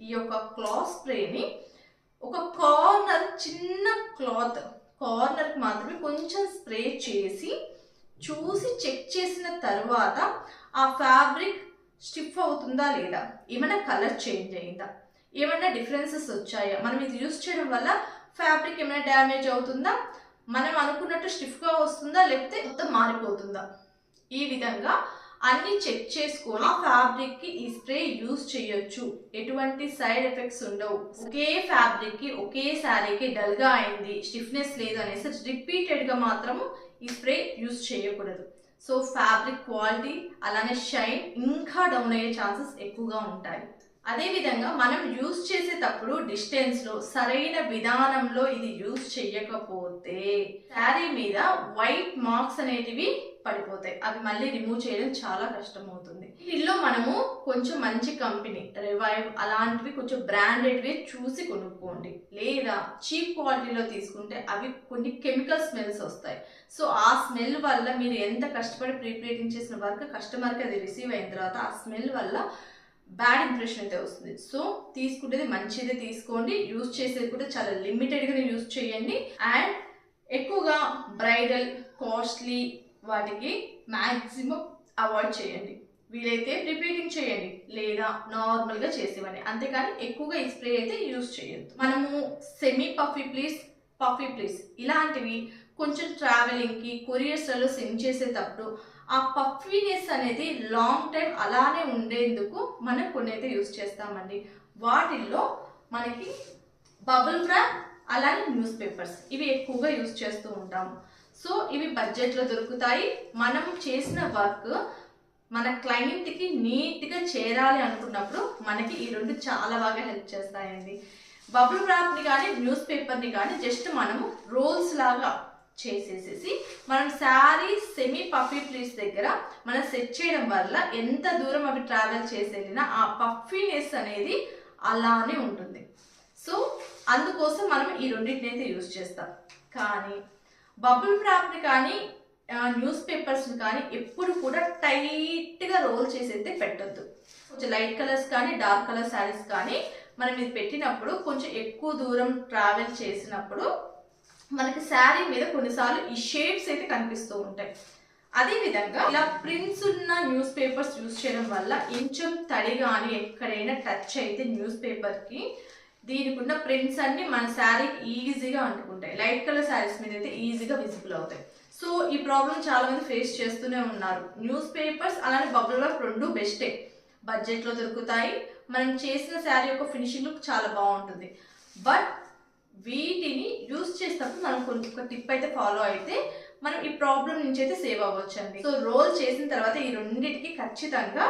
ఈ యొక్క క్లాత్ స్ప్రేని ఒక కార్నర్, చిన్న క్లాత్ కార్నర్కి మాత్రమే కొంచెం స్ప్రే చేసి చూసి చెక్ చేసిన తర్వాత ఆ ఫ్యాబ్రిక్ స్టిఫ్ అవుతుందా లేదా, ఏమైనా కలర్ చేంజ్ అయిందా, ఏమైనా డిఫరెన్సెస్ వచ్చాయా, మనం ఇది యూజ్ చేయడం వల్ల ఫ్యాబ్రిక్ ఏమైనా డ్యామేజ్ అవుతుందా, మనం అనుకున్నట్టు స్టిఫ్గా వస్తుందా, లేకపోతే మొత్తం మారిపోతుందా, ఈ విధంగా అన్ని చెక్ చేసుకొని ఆ ఫ్యాబ్రిక్కి ఈ స్ప్రే యూజ్ చేయొచ్చు. ఎటువంటి సైడ్ ఎఫెక్ట్స్ ఉండవు. ఒకే ఫ్యాబ్రిక్కి, ఒకే శారీకి డల్గా అయింది, స్టిఫ్నెస్ లేదు అనేసి రిపీటెడ్గా మాత్రము ఈ స్ప్రే యూజ్ చేయకూడదు. సో ఫ్యాబ్రిక్ క్వాలిటీ అలానే షైన్ ఇంకా డౌన్ అయ్యే ఛాన్సెస్ ఎక్కువగా ఉంటాయి. అదేవిధంగా మనం యూజ్ చేసేటప్పుడు డిస్టెన్స్లో సరైన విధానంలో ఇది యూజ్ చేయకపోతే శారీ మీద వైట్ మార్క్స్ అనేటివి పడిపోతాయి. అవి మళ్ళీ రిమూవ్ చేయడం చాలా కష్టం అవుతుంది. వీటిలో మనము కొంచెం మంచి కంపెనీ, రివైవ్ అలాంటివి కొంచెం బ్రాండెడ్వి చూసి కొనుక్కోండి. లేదా చీప్ క్వాలిటీలో తీసుకుంటే అవి కొన్ని కెమికల్ స్మెల్స్ వస్తాయి. సో ఆ స్మెల్ వల్ల మీరు ఎంత కష్టపడి ప్రీప్లేటింగ్ చేసిన వర్క్ కస్టమర్కి అది రిసీవ్ అయిన తర్వాత ఆ స్మెల్ వల్ల బ్యాడ్ ఇంప్రెషన్ అయితే వస్తుంది. సో తీసుకుంటేది మంచిదే తీసుకోండి, యూజ్ చేసేది కూడా చాలా లిమిటెడ్గానే యూజ్ చేయండి. అండ్ ఎక్కువగా బ్రైడల్ కాస్ట్లీ వాటికి మ్యాక్సిమం అవాయిడ్ చేయండి. వీలైతే ప్రిపేరింగ్ చేయండి లేదా నార్మల్గా చేసేవని, అంతేకాని ఎక్కువగా ఈ స్ప్రే అయితే యూజ్ చేయొద్దు. మనము సెమీ పఫీ ప్లీస్ ఇలాంటివి కొంచెం ట్రావెలింగ్కి కొరియర్స్లలో సెండ్ చేసేటప్పుడు ఆ పఫీనెస్ అనేది లాంగ్ టైం అలానే ఉండేందుకు మనం కొన్ని అయితే యూజ్ చేస్తామండి. వాటిల్లో మనకి బబుల్ ర్యాప్ అలానే న్యూస్ పేపర్స్ ఇవి ఎక్కువగా యూజ్ చేస్తూ ఉంటాము. సో ఇవి బడ్జెట్లో దొరుకుతాయి. మనం చేసిన వర్క్ మన క్లయింట్కి నీట్గా చేరాలి అనుకున్నప్పుడు మనకి ఈ రెండు చాలా బాగా హెల్ప్ చేస్తాయండి. బబుల్ ర్యాప్ని కానీ న్యూస్ పేపర్ని కానీ జస్ట్ మనము రోల్స్ లాగా చేసేసేసి మనం శారీ సెమీ పఫీ ప్లీస్ దగ్గర మనం సెట్ చేయడం వల్ల ఎంత దూరం అవి ట్రావెల్ చేసి వెళ్ళినా ఆ పఫీనెస్ అనేది అలానే ఉంటుంది. సో అందుకోసం మనం ఈ రెండింటిని అయితే యూజ్ చేస్తాం. కానీ బబుల్ ర్యాప్ని కానీ న్యూస్ పేపర్స్ని కానీ ఎప్పుడు కూడా టైట్గా రోల్ చేసి అయితే పెట్టద్దు. కొంచెం లైట్ కలర్స్ కానీ డార్క్ కలర్ శారీస్ కానీ మనం ఇది పెట్టినప్పుడు కొంచెం ఎక్కువ దూరం ట్రావెల్ చేసినప్పుడు మనకి శారీ మీద కొన్నిసార్లు ఈ షేడ్స్ అయితే కనిపిస్తూ ఉంటాయి. అదేవిధంగా ఇలా ప్రింట్స్ ఉన్న న్యూస్ పేపర్స్ యూజ్ చేయడం వల్ల కొంచెం తడి కానీ ఎక్కడైనా టచ్ అయితే న్యూస్ పేపర్కి దీనికి ఉన్న ప్రింట్స్ అన్ని మన శారీకి ఈజీగా అంటుకుంటాయి. లైట్ కలర్ శారీస్ మీద అయితే ఈజీగా విజిబుల్ అవుతాయి. సో ఈ ప్రాబ్లం చాలా మంది ఫేస్ చేస్తూనే ఉన్నారు. న్యూస్ పేపర్స్ అలానే బబుల్ ర్యాప్ రెండు బెస్టే, బడ్జెట్లో దొరుకుతాయి. మనం చేసిన శారీ యొక్క ఫినిషింగ్ లుక్ చాలా బాగుంటుంది. బట్ వీటిని యూజ్ చేసేటప్పుడు మనం ఒక టిప్ అయితే ఫాలో అయితే మనం ఈ ప్రాబ్లం నుంచి అయితే సేవ్ అవ్వచ్చు అండి. సో రోల్ చేసిన తర్వాత ఈ రెండింటికి ఖచ్చితంగా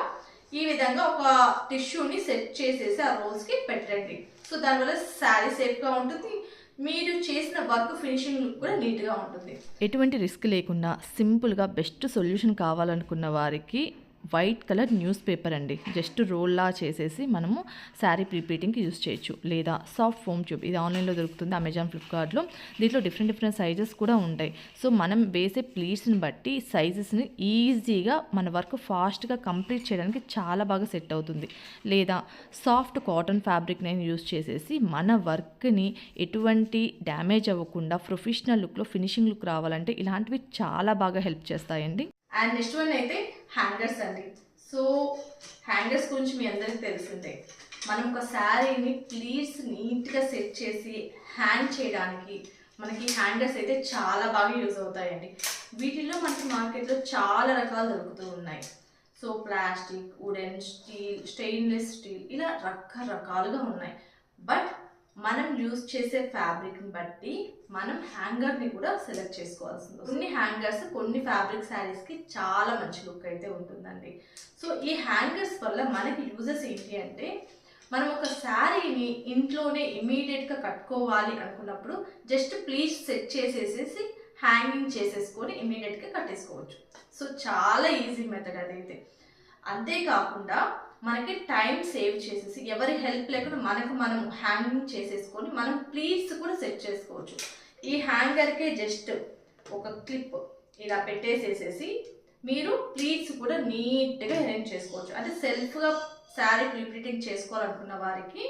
ఈ విధంగా ఒక టిష్యూని సెట్ చేసేసి ఆ రోల్స్కి పెట్టండి. సో దానివల్ల శారీ సేఫ్గా ఉంటుంది, మీరు చేసిన వర్క్ ఫినిషింగ్ లుక్ కూడా నీట్గా ఉంటుంది. ఎటువంటి రిస్క్ లేకుండా సింపుల్గా బెస్ట్ సొల్యూషన్ కావాలనుకున్న వారికి వైట్ కలర్ న్యూస్ పేపర్ అండి. జస్ట్ రోల్లా చేసేసి మనము శారీ ప్రీప్లీటింగ్కి యూజ్ చేయొచ్చు. లేదా సాఫ్ట్ ఫోమ్ ట్యూబ్, ఇది ఆన్లైన్లో దొరుకుతుంది, అమెజాన్ ఫ్లిప్కార్ట్లో. దీంట్లో డిఫరెంట్ సైజెస్ కూడా ఉంటాయి. సో మనం వేసే ప్లీట్స్ని బట్టి సైజెస్ని ఈజీగా మన వర్క్ ఫాస్ట్గా కంప్లీట్ చేయడానికి చాలా బాగా సెట్ అవుతుంది. లేదా సాఫ్ట్ కాటన్ ఫ్యాబ్రిక్ని యూజ్ చేసేసి మన వర్క్ని ఎటువంటి డ్యామేజ్ అవ్వకుండా ప్రొఫెషనల్ లుక్లో ఫినిషింగ్ లుక్ రావాలంటే ఇలాంటివి చాలా బాగా హెల్ప్ చేస్తాయండి. అండ్ నెక్స్ట్ వన్ అయితే హ్యాంగర్స్ అండి. సో హ్యాంగర్స్ గురించి మీ అందరికీ తెలిసిందే. మనం ఒక శారీని ప్లీట్స్ నీట్గా సెట్ చేసి హ్యాంగ్ చేయడానికి మనకి హ్యాంగర్స్ అయితే చాలా బాగా యూజ్ అవుతాయండి. వీటిల్లో మనకి మార్కెట్లో చాలా రకాలు దొరుకుతూ ఉన్నాయి. So plastic, wooden, steel, stainless steel ఇలా రకరకాలుగా ఉన్నాయి. బట్ మనం యూజ్ చేసే ఫ్యాబ్రిక్ని బట్టి మనం హ్యాంగర్ని కూడా సెలెక్ట్ చేసుకోవాల్సింది. కొన్ని హ్యాంగర్స్ కొన్ని ఫ్యాబ్రిక్ శారీస్కి చాలా మంచి లుక్ అయితే ఉంటుందండి. సో ఈ హ్యాంగర్స్ వల్ల మనకి యూజెస్ ఏంటి అంటే, మనం ఒక శారీని ఇంట్లోనే ఇమీడియట్గా కట్టుకోవాలి అనుకున్నప్పుడు జస్ట్ ప్లీజ్ సెట్ చేసేసేసి హ్యాంగింగ్ చేసేసుకొని ఇమీడియట్గా కట్టేసుకోవచ్చు. సో చాలా ఈజీ మెథడ్ అదైతే. అంతేకాకుండా మనకి టైం సేవ్ చేసేసి ఎవరి హెల్ప్ లేకుండా మనం హ్యాంగింగ్ చేసేసుకొని మనం ప్లీట్స్ కూడా సెట్ చేసుకోవచ్చు. ఈ హ్యాంగర్కే జస్ట్ ఒక క్లిప్ ఇలా పెట్టేసేసేసి మీరు ప్లీట్స్ కూడా నీట్గా అరేంజ్ చేసుకోవచ్చు. అంటే సెల్ఫ్గా శారీ ప్రీప్లీటింగ్ చేసుకోవాలనుకున్న వారికి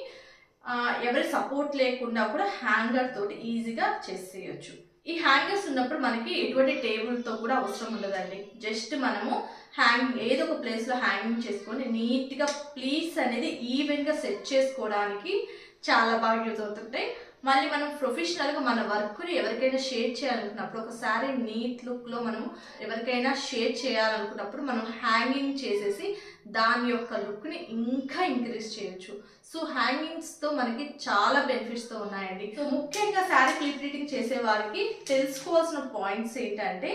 ఎవరి సపోర్ట్ లేకుండా కూడా హ్యాంగర్ తోటి ఈజీగా చేసేయచ్చు. ఈ హ్యాంగర్స్ ఉన్నప్పుడు మనకి ఎటువంటి టేబుల్తో కూడా అవసరం ఉండదండి. జస్ట్ మనము హ్యాంగింగ్ ఏదో ఒక ప్లేస్లో హ్యాంగింగ్ చేసుకొని నీట్గా ప్లీట్స్ అనేది ఈవెన్గా సెట్ చేసుకోవడానికి చాలా బాగా యూజ్ అవుతుంటాయి. మళ్ళీ మనం ప్రొఫెషనల్గా మన వర్క్ని ఎవరికైనా షేర్ చేయాలనుకున్నప్పుడు ఒక శారీ నీట్ లుక్లో మనం ఎవరికైనా షేర్ చేయాలనుకున్నప్పుడు మనం హ్యాంగింగ్ చేసేసి దాని యొక్క లుక్ని ఇంకా ఇంక్రీజ్ చేయొచ్చు. సో హ్యాంగింగ్స్తో మనకి చాలా బెనిఫిట్స్తో ఉన్నాయండి. సో ముఖ్యంగా శారీ ప్రీప్లీటింగ్ చేసే వారికి తెలుసుకోవాల్సిన పాయింట్స్ ఏంటంటే,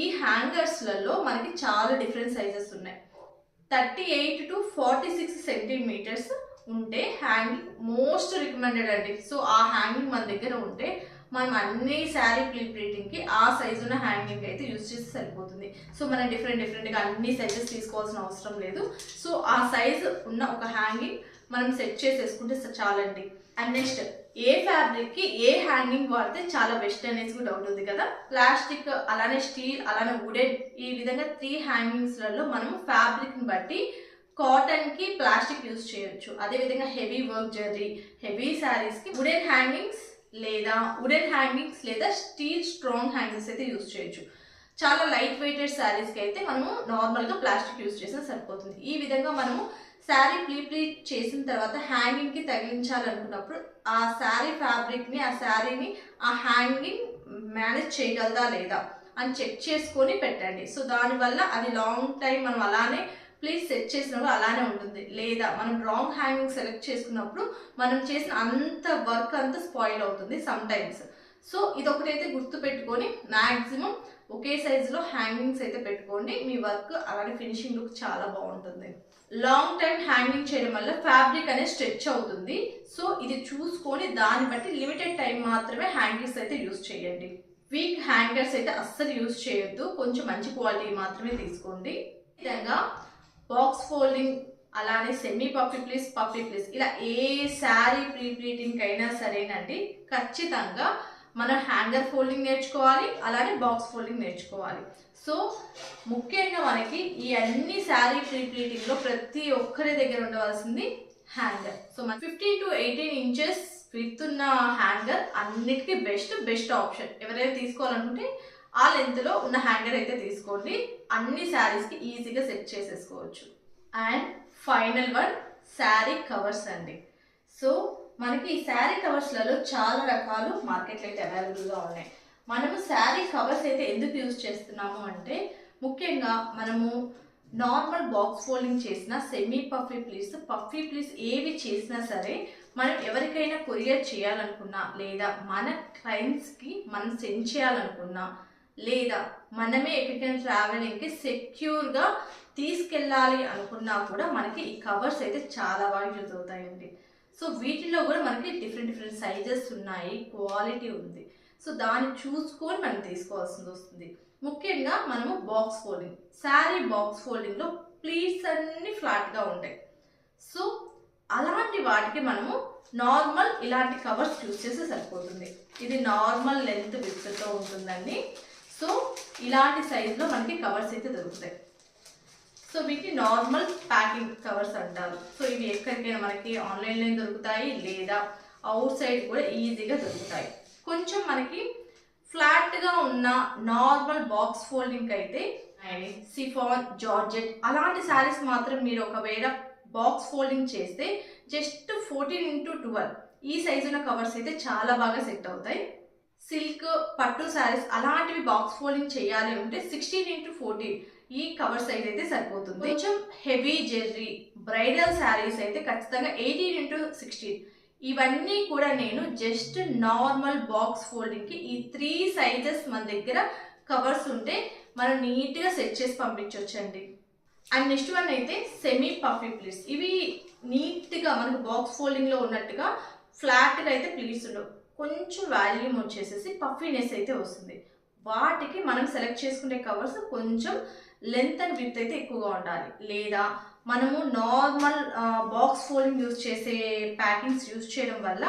ఈ హ్యాంగర్స్లలో మనకి చాలా డిఫరెంట్ సైజెస్ ఉన్నాయి. 38 to 46 సెంటీమీటర్స్ ఉంటే హ్యాంగింగ్ మోస్ట్ రికమెండెడ్ అండి. సో ఆ హ్యాంగింగ్ మన దగ్గర ఉంటే మనం అన్ని శారీ ప్రీప్లీటింగ్కి ఆ సైజు ఉన్న హ్యాంగింగ్ అయితే యూజ్ చేసి సరిపోతుంది. సో మనం డిఫరెంట్గా అన్ని సైజెస్ తీసుకోవాల్సిన అవసరం లేదు. సో ఆ సైజు ఉన్న ఒక హ్యాంగింగ్ మనం సెట్ చేసేసుకుంటే చాలండి. అండ్ నెక్స్ట్ ఏ ఫ్యాబ్రిక్కి ఏ హ్యాంగింగ్ వాడితే చాలా బెస్ట్ అనేసి కూడా డౌట్ ఉంది కదా. ప్లాస్టిక్, అలానే స్టీల్, అలానే వుడెన్, ఈ విధంగా 3 హ్యాంగింగ్స్లలో మనం ఫ్యాబ్రిక్ని బట్టి కాటన్కి ప్లాస్టిక్ యూజ్ చేయొచ్చు. అదేవిధంగా హెవీ వర్క్ జరీ, హెవీ శారీస్కి వుడెన్ హ్యాంగింగ్స్ లేదా స్టీల్ స్ట్రాంగ్ హ్యాంగింగ్స్ అయితే యూజ్ చేయొచ్చు. చాలా లైట్ వెయిటెడ్ శారీస్కి అయితే మనము నార్మల్గా ప్లాస్టిక్ యూజ్ చేసినా సరిపోతుంది. ఈ విధంగా మనము శారీ ప్లీట్ చేసిన తర్వాత హ్యాంగింగ్కి తగిలించాలనుకున్నప్పుడు ఆ శారీ ఫ్యాబ్రిక్ని, ఆ శారీని ఆ హ్యాంగింగ్ మేనేజ్ చేయగలదా లేదా అని చెక్ చేసుకొని పెట్టండి. సో దానివల్ల అది లాంగ్ టైం మనం అలానే ప్లీజ్ సెట్ చేసినప్పుడు అలానే ఉంటుంది. లేదా మనం రాంగ్ హ్యాంగింగ్ సెలెక్ట్ చేసుకున్నప్పుడు మనం చేసిన అంత వర్క్ అంతా స్పాయిల్ అవుతుంది సమ్ టైమ్స్. సో ఇదొకటైతే గుర్తు పెట్టుకొని మ్యాక్సిమం ఒకే సైజులో హ్యాంగింగ్స్ అయితే పెట్టుకోండి. మీ వర్క్ అలానే ఫినిషింగ్ లుక్ చాలా బాగుంటుంది. లాంగ్ టైం హ్యాంగింగ్ చేయడం వల్ల ఫ్యాబ్రిక్ అనేది స్ట్రెచ్ అవుతుంది. సో ఇది చూసుకొని దాన్ని బట్టి లిమిటెడ్ టైం మాత్రమే హ్యాంగింగ్స్ అయితే యూజ్ చేయండి. వీక్ హ్యాంగర్స్ అయితే అస్సలు యూజ్ చేయొద్దు. కొంచెం మంచి క్వాలిటీ మాత్రమే తీసుకోండి. ఈ విధంగా బాక్స్ ఫోల్డింగ్ అలానే సెమీ పఫీ ప్లీస్ ఇలా ఏ శారీ ప్లీటింగ్ అయినా సరేనండి, ఖచ్చితంగా మనం హ్యాంగర్ ఫోల్డింగ్ నేర్చుకోవాలి, అలానే బాక్స్ ఫోల్డింగ్ నేర్చుకోవాలి. సో ముఖ్యంగా మనకి ఈ అన్ని శారీ ప్లీటింగ్లో ప్రతి ఒక్కరి దగ్గర ఉండవలసింది హ్యాంగర్. సో మన 15 to 18 ఇంచెస్ విత్ ఉన్న హ్యాంగర్ అన్నిటికీ బెస్ట్ ఆప్షన్. ఎవరైనా తీసుకోవాలనుకుంటే ఆ లెంత్లో ఉన్న హ్యాంగర్ అయితే తీసుకోండి. అన్ని శారీస్కి ఈజీగా సెట్ చేసేసుకోవచ్చు. And final one, sari covers అండి. సో మనకి ఈ శారీ కవర్స్లలో చాలా రకాలు మార్కెట్లో అయితే అవైలబుల్గా ఉన్నాయి. మనము శారీ కవర్స్ అయితే ఎందుకు యూజ్ చేస్తున్నాము అంటే, ముఖ్యంగా మనము నార్మల్ బాక్స్ ఫోల్డింగ్ చేసినా, సెమీ పఫీ ప్లీస్ ఏవి చేసినా సరే, మనం ఎవరికైనా కొరియర్ చేయాలనుకున్నా, లేదా మన క్లయింట్స్కి మనం సెండ్ చేయాలనుకున్నా, లేదా మనమే ఎక్కడికైనా ట్రావెలింగ్కి సెక్యూర్గా తీసుకెళ్ళాలి అనుకున్నా కూడా మనకి ఈ కవర్స్ అయితే చాలా బాగా యూజ్ అవుతాయండి. సో వీటిలో కూడా మనకి డిఫరెంట్ సైజెస్ ఉన్నాయి, క్వాలిటీ ఉంది. సో దాన్ని చూసుకొని మనం తీసుకోవాల్సింది వస్తుంది. ముఖ్యంగా మనము బాక్స్ ఫోల్డింగ్, శారీ బాక్స్ ఫోల్డింగ్లో ప్లీట్స్ అన్ని ఫ్లాట్గా ఉంటాయి. సో అలాంటి వాటికి మనము నార్మల్ ఇలాంటి కవర్స్ యూజ్ చేస్తే సరిపోతుంది. ఇది నార్మల్ లెంత్ విడ్త్తో ఉంటుందండి. సో ఇలాంటి సైజులో మనకి కవర్స్ అయితే దొరుకుతాయి. సో వీటిని నార్మల్ ప్యాకింగ్ కవర్స్ అంటారు. సో ఇవి ఎక్కడికైనా మనకి ఆన్లైన్లో దొరుకుతాయి, లేదా అవుట్ సైడ్ కూడా ఈజీగా దొరుకుతాయి. కొంచెం మనకి ఫ్లాట్గా ఉన్న నార్మల్ బాక్స్ ఫోల్డింగ్ అయితే సిఫాన్, జార్జెట్ అలాంటి శారీస్ మాత్రం మీరు ఒకవేళ బాక్స్ ఫోల్డింగ్ చేస్తే జస్ట్ 14x12 ఈ సైజు ఉన్న కవర్స్ అయితే చాలా బాగా సెట్ అవుతాయి. సిల్క్, పట్టు శారీస్ అలాంటివి బాక్స్ ఫోల్డింగ్ చేయాలి అంటే 16x14 ఈ కవర్ సైజ్ అయితే సరిపోతుంది. కొంచెం హెవీ జెర్రీ బ్రైడల్ శారీస్ అయితే ఖచ్చితంగా 18x16. ఇవన్నీ కూడా నేను జస్ట్ నార్మల్ బాక్స్ ఫోల్డింగ్కి ఈ 3 సైజెస్ మన దగ్గర కవర్స్ ఉంటే మనం నీట్గా సెట్ చేసి పంపించవచ్చండి. అండ్ నెక్స్ట్ వన్ అయితే సెమీ పఫీ ప్లీట్స్. ఇవి నీట్గా మనకు బాక్స్ ఫోల్డింగ్లో ఉన్నట్టుగా ఫ్లాట్గా అయితే ప్లీట్స్ ఉండవు, కొంచెం వాల్యూమ్ వచ్చేసేసి పఫీనెస్ అయితే వస్తుంది. వాటికి మనం సెలెక్ట్ చేసుకునే కవర్స్ కొంచెం లెంత్ అండ్ విడ్త్ అయితే ఎక్కువగా ఉండాలి, లేదా మనము నార్మల్ బాక్స్ ఫోల్డింగ్ యూజ్ చేసే ప్యాకింగ్స్ యూజ్ చేయడం వల్ల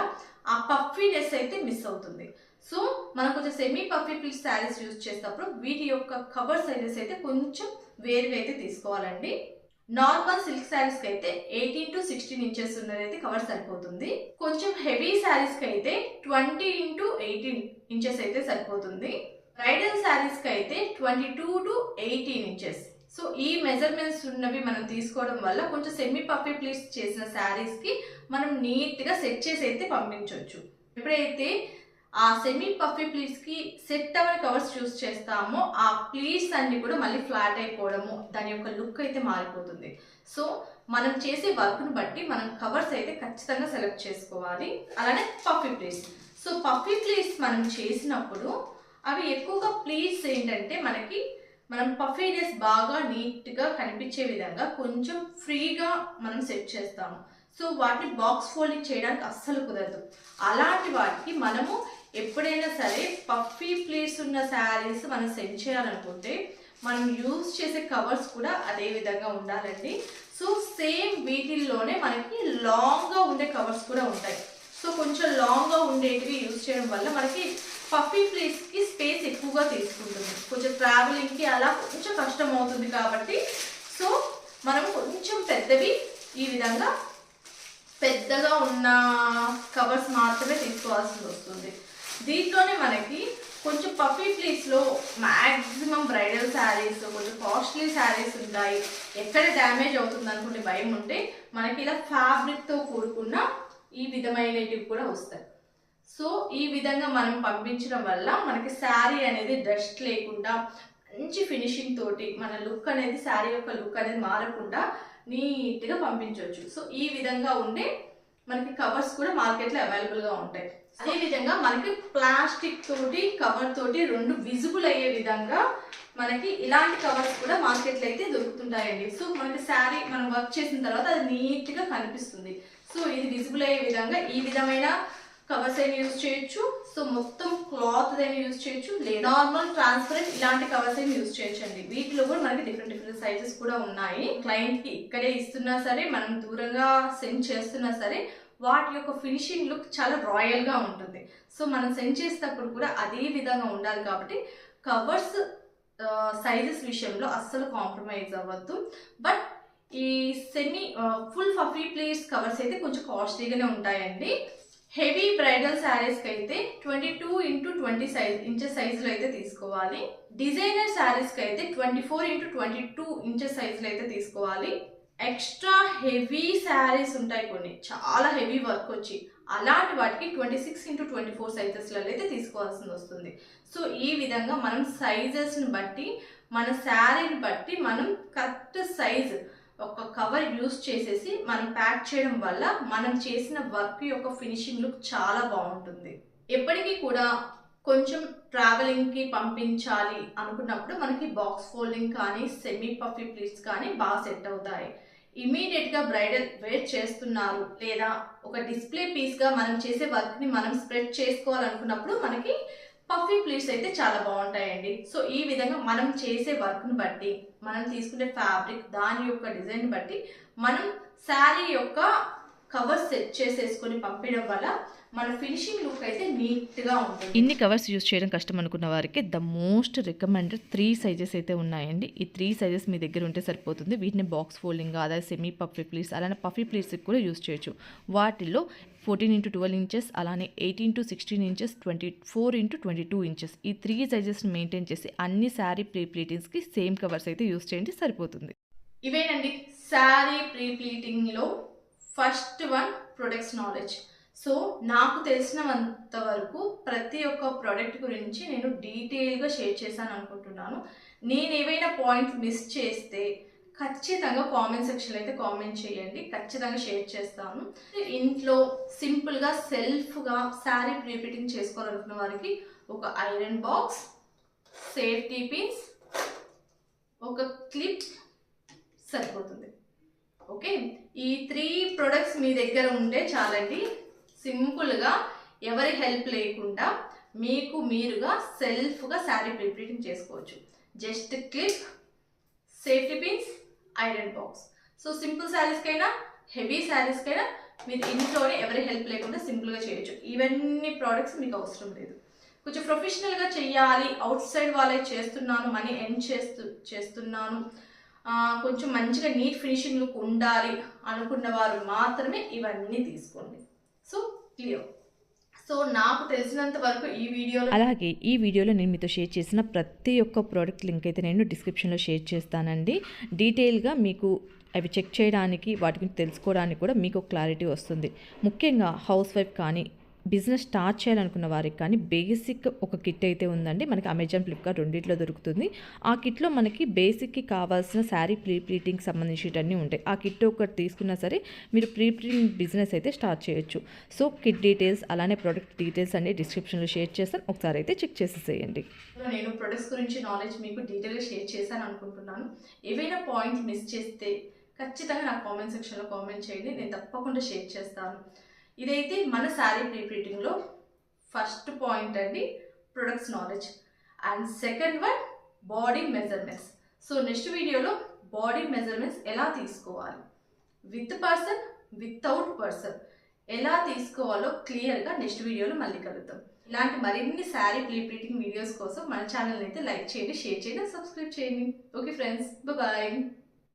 ఆ పఫీనెస్ అయితే మిస్ అవుతుంది. సో మనం కొంచెం semi puffy pleat saris use చేసేటప్పుడు వీటి యొక్క కవర్ సైజెస్ అయితే కొంచెం వేరుగా అయితే తీసుకోవాలండి. నార్మల్ సిల్క్ శారీస్కి అయితే 18x16 ఇంచెస్ ఉన్నదైతే కవర్ సరిపోతుంది. కొంచెం హెవీ శారీస్కి అయితే 20x18 ఇంచెస్ అయితే సరిపోతుంది. బ్రైడల్ శారీస్కి అయితే 22x18 ఇంచెస్. సో ఈ మెజర్మెంట్స్ ఉన్నవి మనం తీసుకోవడం వల్ల కొంచెం సెమీ పఫీ ప్లీట్స్ చేసిన శారీస్కి మనం నీట్గా సెట్ చేసి అయితే పంపించవచ్చు. ఎప్పుడైతే ఆ సెమీ పఫీ ప్లీట్స్కి సెట్ అవ్వని కవర్స్ చూస్ చేస్తామో ఆ ప్లీట్స్ అన్ని కూడా మళ్ళీ ఫ్లాట్ అయిపోవడము, దాని యొక్క లుక్ అయితే మారిపోతుంది. సో మనం చేసే వర్క్ను బట్టి మనం కవర్స్ అయితే ఖచ్చితంగా సెలెక్ట్ చేసుకోవాలి. అలానే puffy pleats. So puffy pleats మనం చేసినప్పుడు అవి ఎక్కువగా ప్లీట్స్ ఏంటంటే మనం పఫీనెస్ బాగా నీట్గా కనిపించే విధంగా కొంచెం ఫ్రీగా మనం సెట్ చేస్తాము. సో వాటిని బాక్స్ ఫోల్డింగ్ చేయడానికి అస్సలు కుదరదు. అలాంటి వాటికి మనము ఎప్పుడైనా సరే పఫీ ప్లీట్స్ ఉన్న శారీస్ మనం సెట్ చేయాలనుకుంటే మనం యూజ్ చేసే కవర్స్ కూడా అదే విధంగా ఉండాలండి. సో సేమ్ వీటిల్లోనే మనకి లాంగ్గా ఉండే కవర్స్ కూడా ఉంటాయి. సో కొంచెం లాంగ్గా ఉండేటివి యూజ్ చేయడం వల్ల మనకి పఫీ ప్లీట్స్కి స్పేస్ ఎక్కువగా తీసుకుంటుంది. కొంచెం ట్రావెలింగ్కి అలా కొంచెం కష్టం అవుతుంది కాబట్టి సో మనం కొంచెం పెద్దవి ఈ విధంగా పెద్దగా ఉన్న కవర్స్ మాత్రమే తీసుకోవాల్సి వస్తుంది. దీంట్లోనే మనకి కొంచెం పఫీ ప్లీట్స్లో మ్యాక్సిమం బ్రైడల్ శారీస్, కొంచెం కాస్ట్లీ శారీస్ ఉంటాయి. ఎక్కడ డ్యామేజ్ అవుతుంది అనుకుంటే భయం ఉంటే మనకి ఇలా ఫ్యాబ్రిక్తో కూడుకున్న ఈ విధమైనవి కూడా వస్తాయి. సో ఈ విధంగా మనం పంపించడం వల్ల మనకి శారీ అనేది డస్ట్ లేకుండా మంచి ఫినిషింగ్ తోటి మన లుక్ అనేది, శారీ యొక్క లుక్ అనేది మారకుండా నీట్గా పంపించవచ్చు. సో ఈ విధంగా ఉండే మనకి కవర్స్ కూడా మార్కెట్లో అవైలబుల్గా ఉంటాయి. అదేవిధంగా మనకి ప్లాస్టిక్ తోటి కవర్ తోటి రెండు విజిబుల్ అయ్యే విధంగా మనకి ఇలాంటి కవర్స్ కూడా మార్కెట్లో అయితే దొరుకుతుంటాయండి. సో మనకి శారీ మనం వర్క్ చేసిన తర్వాత అది నీట్గా కనిపిస్తుంది. సో ఇది విజిబుల్ అయ్యే విధంగా ఈ విధమైన కవర్స్ అయినా యూజ్ చేయొచ్చు. సో మొత్తం క్లాత్ అయినా యూజ్ చేయొచ్చు, లేదా నార్మల్ ట్రాన్స్పరెంట్ ఇలాంటి కవర్స్ అయినా యూజ్ చేయొచ్చు అండి. వీటిలో కూడా మనకి డిఫరెంట్ సైజెస్ కూడా ఉన్నాయి. క్లయింట్ కి ఇక్కడే ఇస్తున్నా సరే, మనం దూరంగా సెండ్ చేస్తున్నా సరే, వాటి యొక్క ఫినిషింగ్ లుక్ చాలా రాయల్ గా ఉంటుంది. సో మనం సెండ్ చేసేటప్పుడు కూడా అదే విధంగా ఉండాలి. కాబట్టి కవర్స్ సైజెస్ విషయంలో అస్సలు కాంప్రమైజ్ అవ్వద్దు. బట్ ఈ ఫుల్ ఫఫీ ప్లేట్స్ కవర్స్ అయితే కొంచెం కాస్ట్లీగానే ఉంటాయండి. హెవీ బ్రైడల్ శారీస్కి అయితే 22x20 ఇంచెస్ సైజులో అయితే తీసుకోవాలి. డిజైనర్ శారీస్కి అయితే 24x22 ఇంచెస్ సైజులో అయితే తీసుకోవాలి. ఎక్స్ట్రా హెవీ శారీస్ ఉంటాయి కొన్ని, చాలా హెవీ వర్క్ వచ్చి, అలాంటి వాటికి 26x24 సైజెస్లో అయితే తీసుకోవాల్సి వస్తుంది. సో ఈ విధంగా మనం సైజెస్ని బట్టి, మన శారీని బట్టి మనం కరెక్ట్ సైజ్ ఒక కవర్ యూస్ చేసేసి మనం ప్యాక్ చేయడం వల్ల మనం చేసిన వర్క్ యొక్క ఫినిషింగ్ లుక్ చాలా బాగుంటుంది. ఎప్పటికీ కూడా కొంచెం ట్రావెలింగ్కి పంపించాలి అనుకున్నప్పుడు మనకి బాక్స్ ఫోల్డింగ్ కానీ, సెమీ పఫీ ప్లీట్స్ కానీ బాగా సెట్ అవుతాయి. ఇమీడియట్గా బ్రైడల్ వేర్ చేస్తున్నారు, లేదా ఒక డిస్ప్లే పీస్గా మనం చేసే వర్క్ని మనం స్ప్రెడ్ చేసుకోవాలనుకున్నప్పుడు మనకి పఫీ ప్లీట్స్ అయితే చాలా బాగుంటాయండి. సో ఈ విధంగా మనం చేసే వర్క్ని బట్టి, మనం తీసుకునే ఫ్యాబ్రిక్ దాని యొక్క డిజైన్ బట్టి మనం శారీ యొక్క కవర్స్ సెట్ చేసేసుకొని పంపించడం వల్ల మన ఫినిషింగ్ లుక్ అయితే నీట్గా ఉంటుంది. ఇన్ని కవర్స్ యూజ్ చేయడం కష్టం అనుకున్న వారికి ద మోస్ట్ రికమెండెడ్ 3 సైజెస్ అయితే ఉన్నాయండి. ఈ 3 సైజెస్ మీ దగ్గర ఉంటే సరిపోతుంది. వీటిని బాక్స్ ఫోల్డింగ్, అదే సెమీ పఫీ ప్లీట్స్, అలానే పఫీ ప్లీట్స్కి కూడా యూజ్ చేయొచ్చు. వాటిలో 14x12 ఇంచెస్, అలానే 18x16 ఇంచెస్, 24x22 ఇంచెస్, ఈ 3 సైజెస్ని మెయింటైన్ చేసి అన్ని శారీ ప్రీ ప్లీటింగ్స్కి సేమ్ కవర్స్ అయితే యూజ్ చేయండి, సరిపోతుంది. ఇవేనండి శారీ ప్రీ ప్లీటింగ్లో first one products knowledge. So నాకు తెలిసినంత వరకు ప్రతి ఒక్క ప్రోడక్ట్ గురించి నేను డీటెయిల్గా షేర్ చేశాను అనుకుంటున్నాను. నేను ఏవైనా పాయింట్స్ మిస్ చేస్తే ఖచ్చితంగా కామెంట్ సెక్షన్లో అయితే కామెంట్ చేయండి, ఖచ్చితంగా షేర్ చేస్తాను. ఇంట్లో సింపుల్గా సెల్ఫ్గా శారీ ప్రీ ప్లీటింగ్ చేసుకోవాలనుకున్న వారికి ఒక ఐరన్ బాక్స్, సేఫ్టీ పిన్స్, ఒక క్లిప్ సరిపోతుంది. ఓకే, ఈ 3 ప్రొడక్ట్స్ మీ దగ్గర ఉంటే చాలండి. సింపుల్గా ఎవరి హెల్ప్ లేకుండా మీకు మీరుగా సెల్ఫ్గా శారీ ప్రీ ప్లీటింగ్ చేసుకోవచ్చు. Just clip, safety pins, iron box. So simple శారీస్కైనా, హెవీ శారీస్కైనా మీరు ఇంట్లోనే ఎవరి హెల్ప్ లేకుండా సింపుల్గా చేయొచ్చు. ఇవన్నీ ప్రోడక్ట్స్ మీకు అవసరం లేదు. కొంచెం ప్రొఫెషనల్గా చెయ్యాలి, అవుట్ సైడ్ వాళ్ళే చేస్తున్నాను, మనీ ఎర్న్ చేస్తున్నాను, కొంచెం మంచిగా నీట్ ఫినిషింగ్ లుక్ ఉండాలి అనుకున్న వారు మాత్రమే ఇవన్నీ తీసుకోండి. So clear. సో నాకు తెలిసినంత వరకు ఈ వీడియోలో, అలాగే ఈ వీడియోలో నేను మీతో షేర్ చేసిన ప్రతి ఒక్క ప్రోడక్ట్ లింక్ అయితే నేను డిస్క్రిప్షన్లో షేర్ చేస్తానండి. డీటెయిల్గా మీకు అవి చెక్ చేయడానికి, వాటి గురించి తెలుసుకోవడానికి కూడా మీకు క్లారిటీ వస్తుంది. ముఖ్యంగా హౌస్ వైఫ్ కానీ, బిజినెస్ స్టార్ట్ చేయాలనుకున్న వారికి కానీ బేసిక్ ఒక కిట్ అయితే ఉందండి. మనకి అమెజాన్, ఫ్లిప్కార్ట్ రెండిట్లో దొరుకుతుంది. ఆ కిట్లో మనకి బేసిక్కి కావాల్సిన శారీ ప్రీ ప్లీటింగ్కి సంబంధించినవన్నీ ఉంటాయి. ఆ కిట్ ఒకటి తీసుకున్నా సరే మీరు ప్రీ ప్లీటింగ్ బిజినెస్ అయితే స్టార్ట్ చేయొచ్చు. సో కిట్ డీటెయిల్స్, అలానే ప్రోడక్ట్ డీటెయిల్స్ అన్ని డిస్క్రిప్షన్లో షేర్ చేస్తాను, ఒకసారి అయితే చెక్ చేసేసేయండి. నేను ప్రొడక్ట్స్ గురించి నాలెడ్జ్ మీకు డీటెయిల్గా షేర్ చేశాను అనుకుంటున్నాను. ఏవైనా పాయింట్ మిస్ చేస్తే ఖచ్చితంగా నాకు కామెంట్ సెక్షన్లో కామెంట్ చేయండి, నేను తప్పకుండా షేర్ చేస్తాను. ఇదైతే మన శారీ ప్రీ ప్లీటింగ్లో ఫస్ట్ పాయింట్ అండి, products knowledge. And second one body measurements. So next వీడియోలో బాడీ మెజర్మెంట్స్ ఎలా తీసుకోవాలి, విత్ పర్సన్, వితౌట్ పర్సన్ ఎలా తీసుకోవాలో క్లియర్గా నెక్స్ట్ వీడియోలో మళ్ళీ కలుద్దాం. ఇలాంటి మరిన్ని శారీ ప్రీ ప్లీటింగ్ వీడియోస్ కోసం మన ఛానల్ అయితే లైక్ చేయండి, షేర్ చేయండి, సబ్స్క్రైబ్ చేయండి. Okay friends, bye.